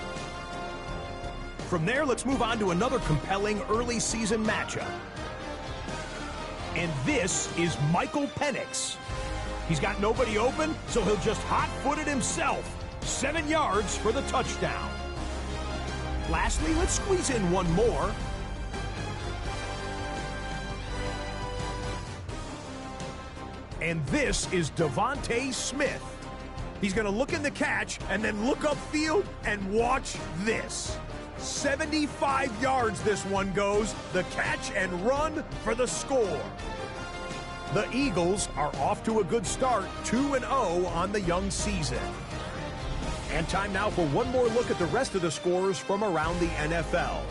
From there, let's move on to another compelling early season matchup. And this is Michael Penix. He's got nobody open, so he'll just hot-foot it himself. 7 yards for the touchdown. Lastly, let's squeeze in one more. And this is Devontae Smith. He's going to look in the catch and then look upfield and watch this. 75 yards this one goes. The catch and run for the score. The Eagles are off to a good start, 2-0 on the young season. And time now for one more look at the rest of the scores from around the NFL.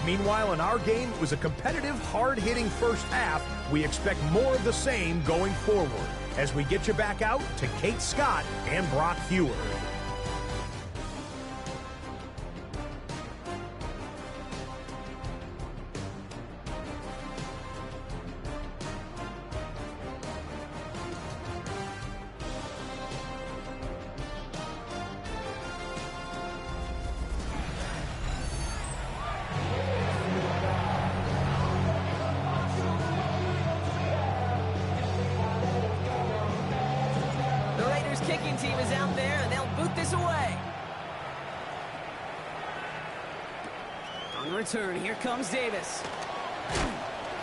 Meanwhile, in our game, it was a competitive, hard-hitting first half. We expect more of the same going forward as we get you back out to Kate Scott and Brock Heward. Kicking team is out there, and they'll boot this away. On the return, here comes Davis.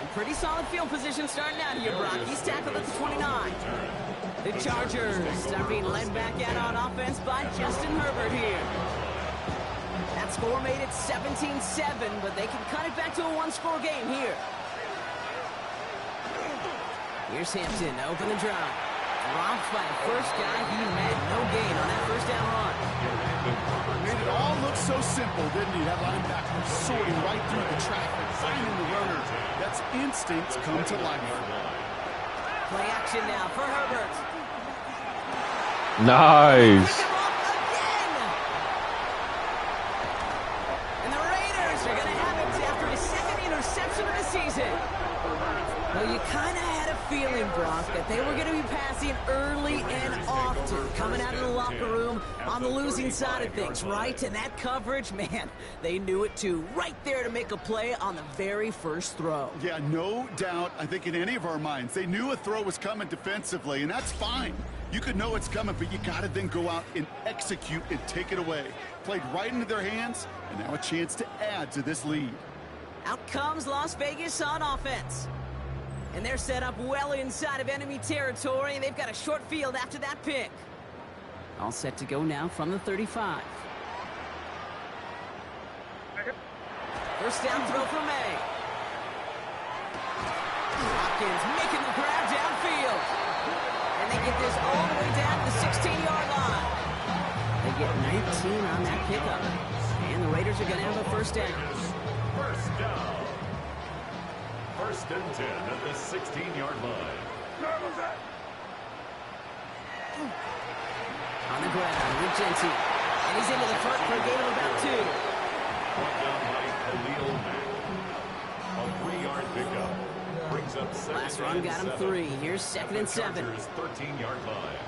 And pretty solid field position starting out here, Brock. He's tackled at the 29. The Chargers are being led back out on offense by Justin Herbert here. That score made it 17-7, but they can cut it back to a one-score game here. Here's Hampton to open the drive. Dropped by the first guy. He had no gain on that first down run. Made it all look so simple, didn't he? That linebacker sorting right through the traffic, finding the runner. That's instincts come to life. Play action now for Herbert. Nice. Pick him up again. And the Raiders are going to have it after his second interception of the season. Well, you kind of had a feeling, Brock, that they were going to be passing early and often, coming out of the locker room on the losing side of things, right? And that coverage, man, they knew it too. Right there to make a play on the very first throw. Yeah, no doubt. I think in any of our minds, they knew a throw was coming defensively, and that's fine. You could know it's coming, but you got to then go out and execute and take it away. Played right into their hands, and now a chance to add to this lead. Out comes Las Vegas on offense. And they're set up well inside of enemy territory, and they've got a short field after that pick. All set to go now from the 35. First down throw for May. Hopkins making the grab downfield. And they get this all the way down to the 16-yard line. They get 19 on that pickup. And the Raiders are going to have a first down. First down. First and 10 at the 16-yard line. On the ground with Genty. And he's into the front for a gain of about 2. Brought down by Khalil Mack. A 3-yard pickup. Brings up second. Last run got him 3. Here's second and 7. 13-yard line.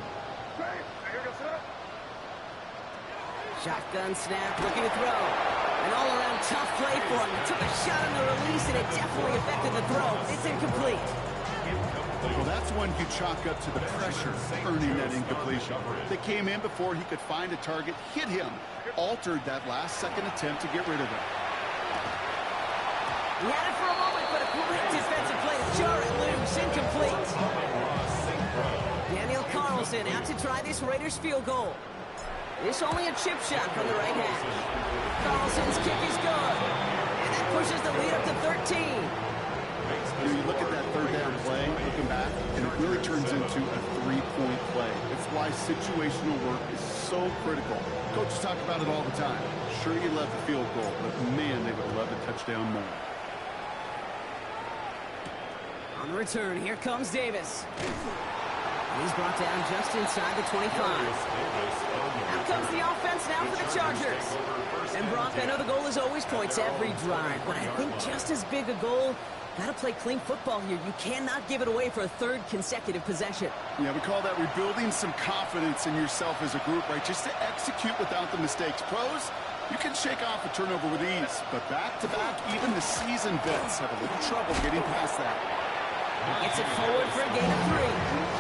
Shotgun snap, looking to throw. An all-around tough play for him. He took a shot on the release, and it definitely affected the throw. It's incomplete. Well, that's one you chalk up to the pressure earning that incompletion. They came in before he could find a target, hit him, altered that last-second attempt to get rid of it. He had it for a moment, but a great defensive play to jar it loose. Incomplete. Carlson out to try this Raiders field goal. This only a chip shot from the right hash. Carlson's kick is good. And that pushes the lead up to 13. You look at that third down play, looking back, and it really turns into a three-point play. It's why situational work is so critical. Coaches talk about it all the time. Sure, you love the field goal, but man, they would love a touchdown more. On the return, here comes Davis. He's brought down just inside the 25. Out comes the offense now for the Chargers. And Brock, I know the goal is always points every drive, but I think just as big a goal, got to play clean football here. You cannot give it away for a third consecutive possession. Yeah, we call that rebuilding some confidence in yourself as a group, right? Just to execute without the mistakes. Pros, you can shake off a turnover with ease, but back-to-back, even the seasoned vets have a little trouble getting past that. Gets it forward for a gain of 3.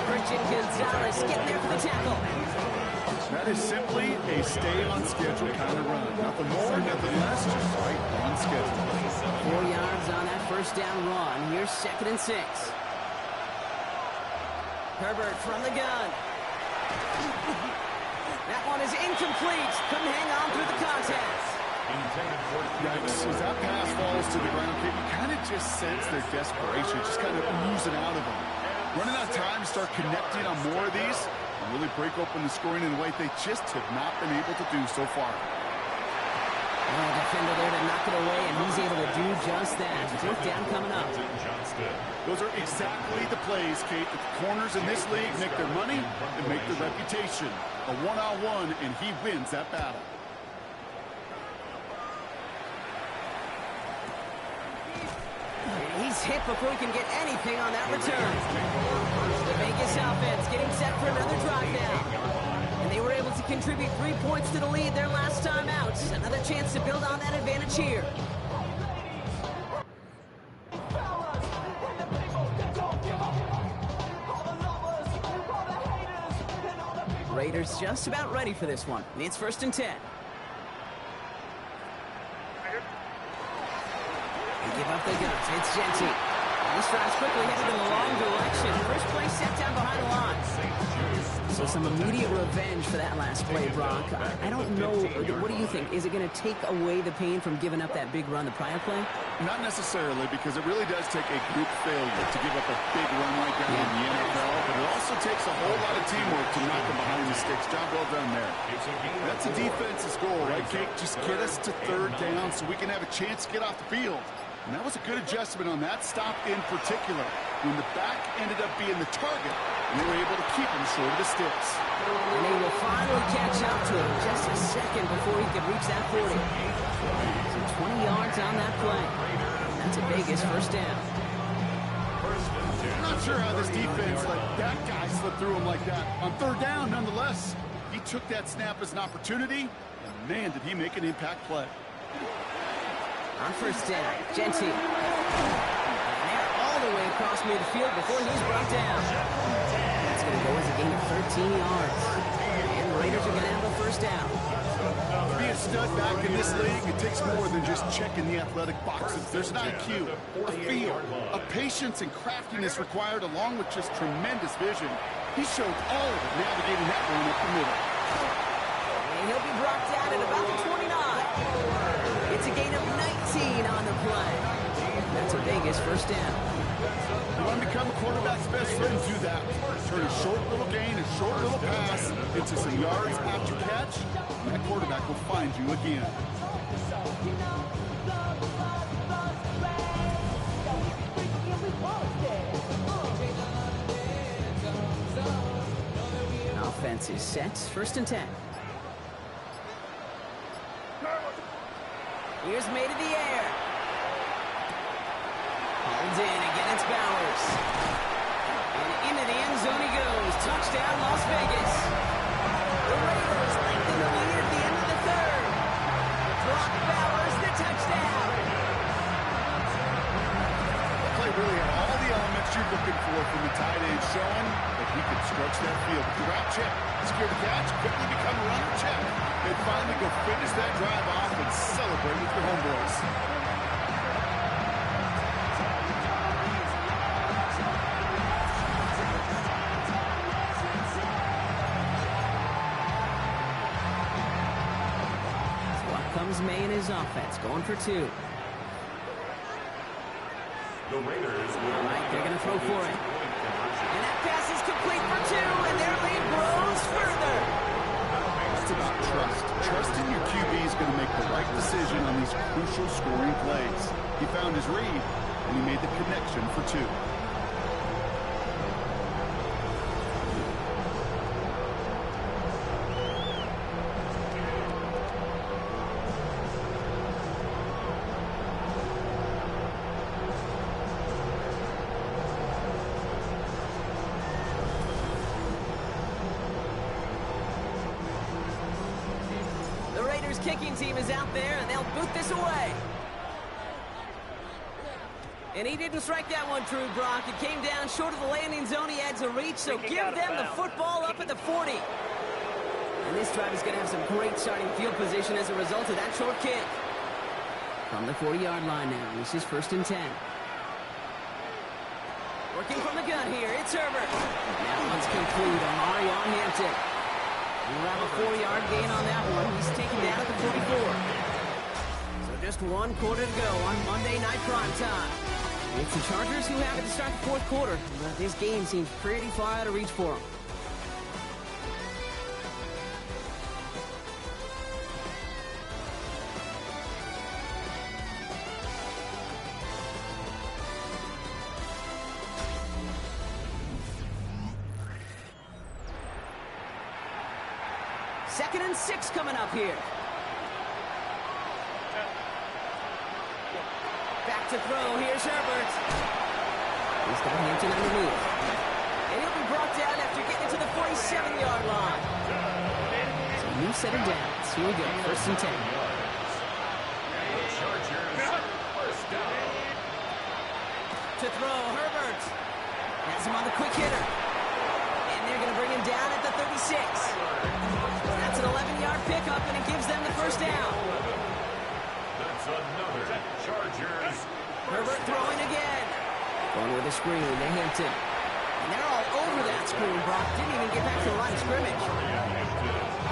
Christian Gonzalez getting there for the tackle. That is simply a stay-on-schedule kind of run. Nothing more, nothing less, just right on schedule. 4 yards on that first down run. Here's 2nd and 6. Herbert from the gun. That one is incomplete. Couldn't hang on through the contest. Yikes. As that pass falls to the ground, you kind of just sense their desperation, just kind of oozing out of them. Running out of time to start connecting on more of these and really break open the scoring in a way they just have not been able to do so far. Defender there to knock it away, and he's able to do just that. 4th down coming up. Those are exactly the plays, Kate, that the corners in this league make their money and make their reputation. A one-on-one, and he wins that battle. He's hit before he can get anything on that return. The Vegas offense getting set for another drive now. And they were able to contribute 3 points to the lead their last time out. Another chance to build on that advantage here. Raiders just about ready for this one. It's 1st and 10. They give up the guns. It's Genty. This drive's quickly headed in the wrong direction. First play set down behind the line. So some immediate revenge for that last play, Brock. I don't know. What do you think? Is it going to take away the pain from giving up that big run the prior play? Not necessarily, because it really does take a group failure to give up a big run like that in the NFL, but it also takes a whole lot of teamwork to knock them behind the sticks. Job well done there. That's a defense's goal, right, Kate? Just get us to 3rd down so we can have a chance to get off the field. And that was a good adjustment on that stop in particular, when the back ended up being the target, and they were able to keep him short of the sticks. And he will finally catch up to him just a second before he can reach that 40. So 20 yards on that play. That's a Vegas 1st down. I'm not sure how this defense let that guy slip through him like that. On 3rd down, nonetheless, he took that snap as an opportunity, and man, did he make an impact play. On 1st down, Genty. And they're all the way across midfield before he's brought down. That's going to go as a gain of 13 yards. And the Raiders are going to have a 1st down. To be a stud back in this league, it takes more than just checking the athletic boxes. There's an IQ, a feel, a patience and craftiness required, along with just tremendous vision. He showed all of it navigating that one up the middle. And he'll be brought down at about the 29. It's a gain of 19 on the play. That's a Vegas 1st down. You want to become a quarterback's best friend, do that. Turn a short little gain, a short little pass into some yards after catch, and that quarterback will find you again. Offense is set. 1st and 10. Here's made in the air. Hauled in. Again, it's Bowers. And into the end zone he goes. Touchdown, Las Vegas. The Raiders lengthen the lead at the end of the 3rd. Brock Bowers, the touchdown. The play really had all the elements you're looking for from the tight end, showing that he could stretch that field. With the route check, secure the catch, quickly become a runner check. They finally go finish that drive off and celebrate with the homeboys. James May and his offense going for 2. The Raiders will All right, they're going to throw for it. And that pass is complete for 2, and their lead grows further. It's about trust. Trusting your QB is going to make the right decision on these crucial scoring plays. He found his read, and he made the connection for 2. Kicking team is out there, and they'll boot this away. And he didn't strike that one true, Brock. It came down short of the landing zone. He had to reach, so give them the football up at the 40. And this drive is going to have some great starting field position as a result of that short kick. From the 40-yard line now, this is 1st and 10. Working from the gun here, it's Herbert. That one's complete. Amari on Hampton. We'll have a 4-yard gain on that one. He's taken down at the 44. So just 1 quarter to go on Monday Night Primetime. It's the Chargers who have it to start the 4th quarter, but this game seems pretty far out of reach for them. Second and 6 coming up here. Back to throw. Here's Herbert. He's got Hampton underneath. And he'll be brought down after getting to the 47-yard line. So a new set of downs. Here we go. 1st and 10. The Chargers, 1st down. To throw. Herbert. Has him on the quick hitter. And they're going to bring him down at the 36. That's an 11-yard pickup, and it gives them the 1st down. That's another Chargers. Herbert throwing again. Going with a screen to Hampton. And they're all over that screen. Brock didn't even get back to the line of scrimmage.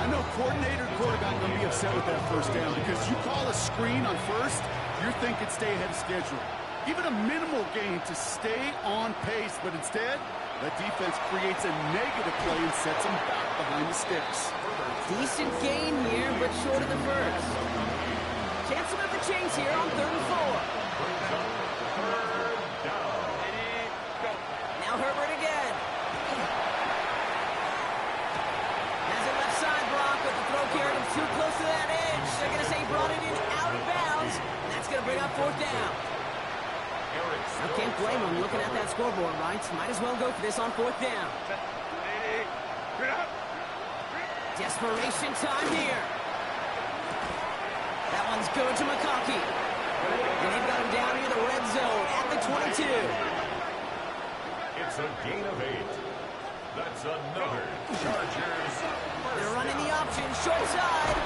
I know coordinator and quarterback going to be upset with that 1st down because you call a screen on 1st, you're thinking stay ahead of schedule. Even a minimal gain to stay on pace, but instead, that defense creates a negative play and sets them back behind the sticks. Decent gain here, but short of the 1st. Chance to move the chains here on 3rd and 4. Now Herbert again. Has it left side, Brock, but the throw carried him too close to that edge. They're going to say he brought it in out of bounds, and that's going to bring up 4th down. I can't blame him looking at that scoreboard, right? Might as well go for this on 4th down. Desperation time here. That one's good to McConkey. And they've got him down near the red zone at the 22. It's a gain of 8. That's another Chargers. They're running the option, short side.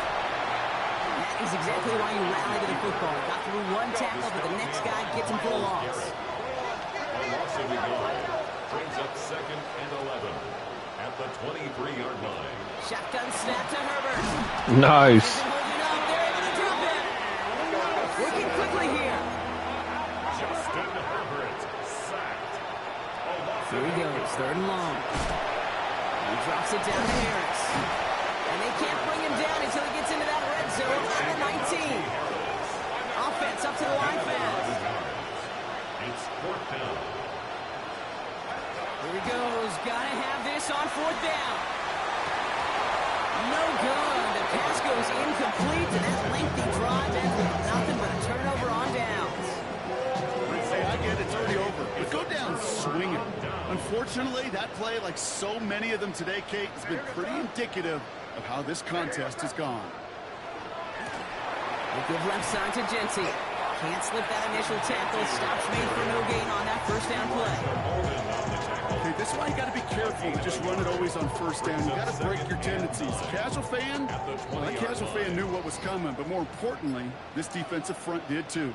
That is exactly why you rally to the football. Got through 1 tackle, but the next guy gets him for a loss. A loss of a yard brings up 2nd and 11 at the 23-yard line. Shotgun snap to Herbert. Nice. Isn't holding up. They're able to drop it. Working quickly here. Justin Herbert sacked. Here he goes, 3rd and long. He drops it down to Harris. And they can't bring him down until he gets into that red zone at the 19. Offense up to the line fast. It's 4th down. Here he goes. Gotta have this on 4th down. No good. The pass goes incomplete, and that lengthy drive ends with nothing but a turnover on downs. Hey, I get it. It's already over. But go down swinging. Unfortunately, that play, like so many of them today, Kate, has been pretty indicative of how this contest has gone. They give left side to Genty. Can't slip that initial tackle. Stops made for no gain on that 1st down play. Okay, this is why you got to be careful. Just run it always on 1st down. You got to break your tendencies. Casual fan, well, that casual fan knew what was coming, but more importantly, this defensive front did too.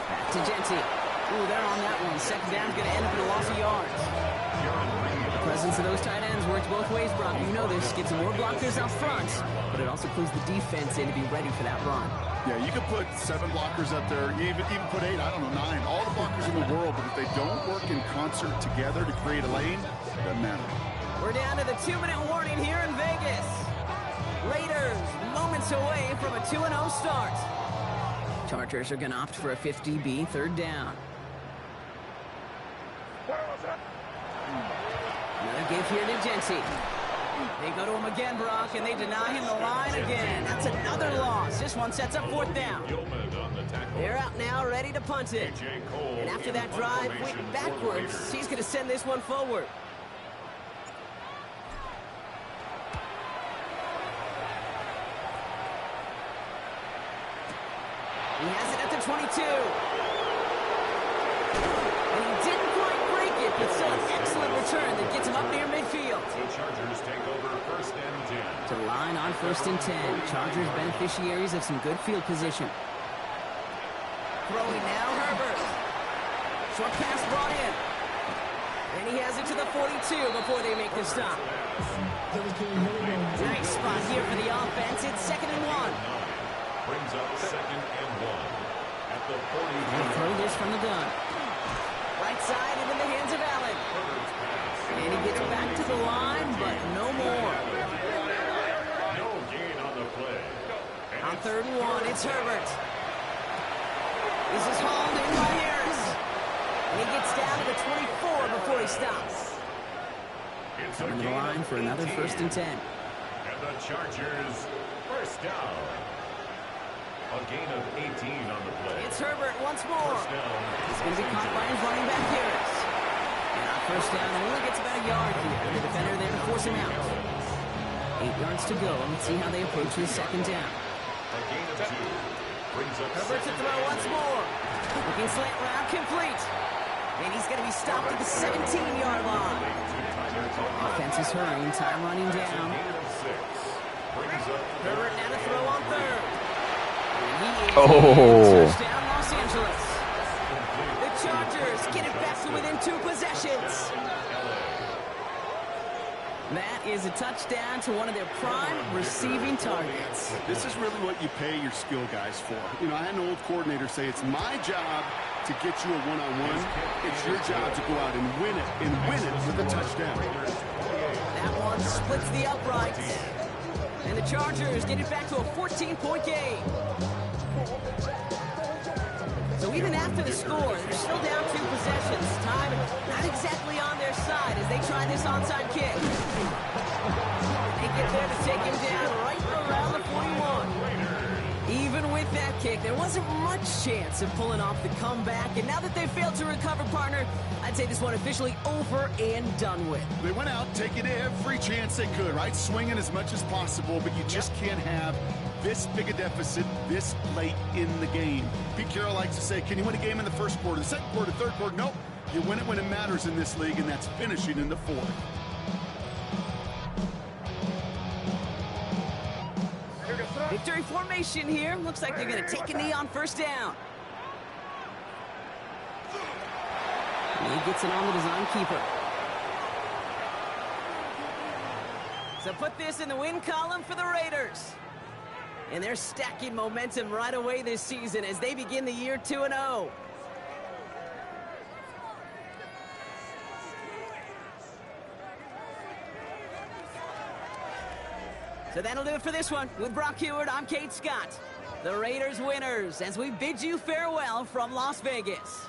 Back to Genty. Ooh, they're on that one. 2nd down's going to end up in a loss of yards. The presence of those tight ends works both ways, Brock. You know this. Gets more blockers up front, but it also clues the defense in to be ready for that run. Yeah, you could put 7 blockers up there, you even put 8, I don't know, 9. All the blockers in the world, but if they don't work in concert together to create a lane, it doesn't matter. We're down to the 2-minute warning here in Vegas. Raiders moments away from a 2-0 start. Chargers are going to opt for a 50B third down. Another give here to Genty. They go to him again, Brock, and they deny him the line again. That's another loss. This one sets up 4th down. They're out now, ready to punt it. And after that drive went backwards, he's going to send this one forward. He has it at the 22. And he didn't quite break it, but still an excellent return that gets him up near midfield. The Chargers take over 1st and 10. To the line on 1st and 10. Chargers beneficiaries of some good field position. Throwing now, Herbert. Short pass brought in. And he has it to the 42 before they make the stop. Nice spot here for the offense. It's 2nd and 1. Brings up 2nd and 1 at the 40. They'll throw this from the gun. Right side into the hands of Allen. And he gets back to the line, but no more. No gain on the play. On 3rd and 1, it's Herbert. This is hauled in by Harris. And he gets down to the 24 before he stops. Coming to the line for another 1st and 10. And the Chargers 1st down. A gain of 18 on the play. It's Herbert once more. He's going to be caught by his running back Harris. And on 1st down, only gets about a yard here. The defender there to force him out. 8 yards to go. Let's see how they approach this 2nd down. A gain of 2. Brings up Herbert to throw once more. Looking slant route complete. And he's going to be stopped at the 17-yard line. Offense is hurrying. Time running down. Herbert now to throw on 3rd. Touchdown, Los Angeles. The Chargers get it back to within 2 possessions. That is a touchdown to one of their prime receiving targets. This is really what you pay your skill guys for. You know, I had an old coordinator say it's my job to get you a one-on-one. It's your job to go out and win it with a touchdown. That one splits the uprights. And the Chargers get it back to a 14-point game. So even after the score, they're still down 2 possessions. Time not exactly on their side as they try this onside kick. They get there to take him down right around the 41. Even with that kick, there wasn't much chance of pulling off the comeback. And now that they failed to recover, partner, I'd say this one officially over and done with. They went out taking every chance they could, right? Swinging as much as possible, but you just can't have this big a deficit this late in the game. Pete Carroll likes to say, can you win a game in the 1st quarter, the 2nd quarter, 3rd quarter? Nope. You win it when it matters in this league, and that's finishing in the 4th. Victory formation here. Looks like they're going to take a knee on 1st down. And he gets it on the design keeper. So put this in the win column for the Raiders. And they're stacking momentum right away this season as they begin the year 2-0. So that'll do it for this one. With Brock Heward, I'm Kate Scott. The Raiders winners as we bid you farewell from Las Vegas.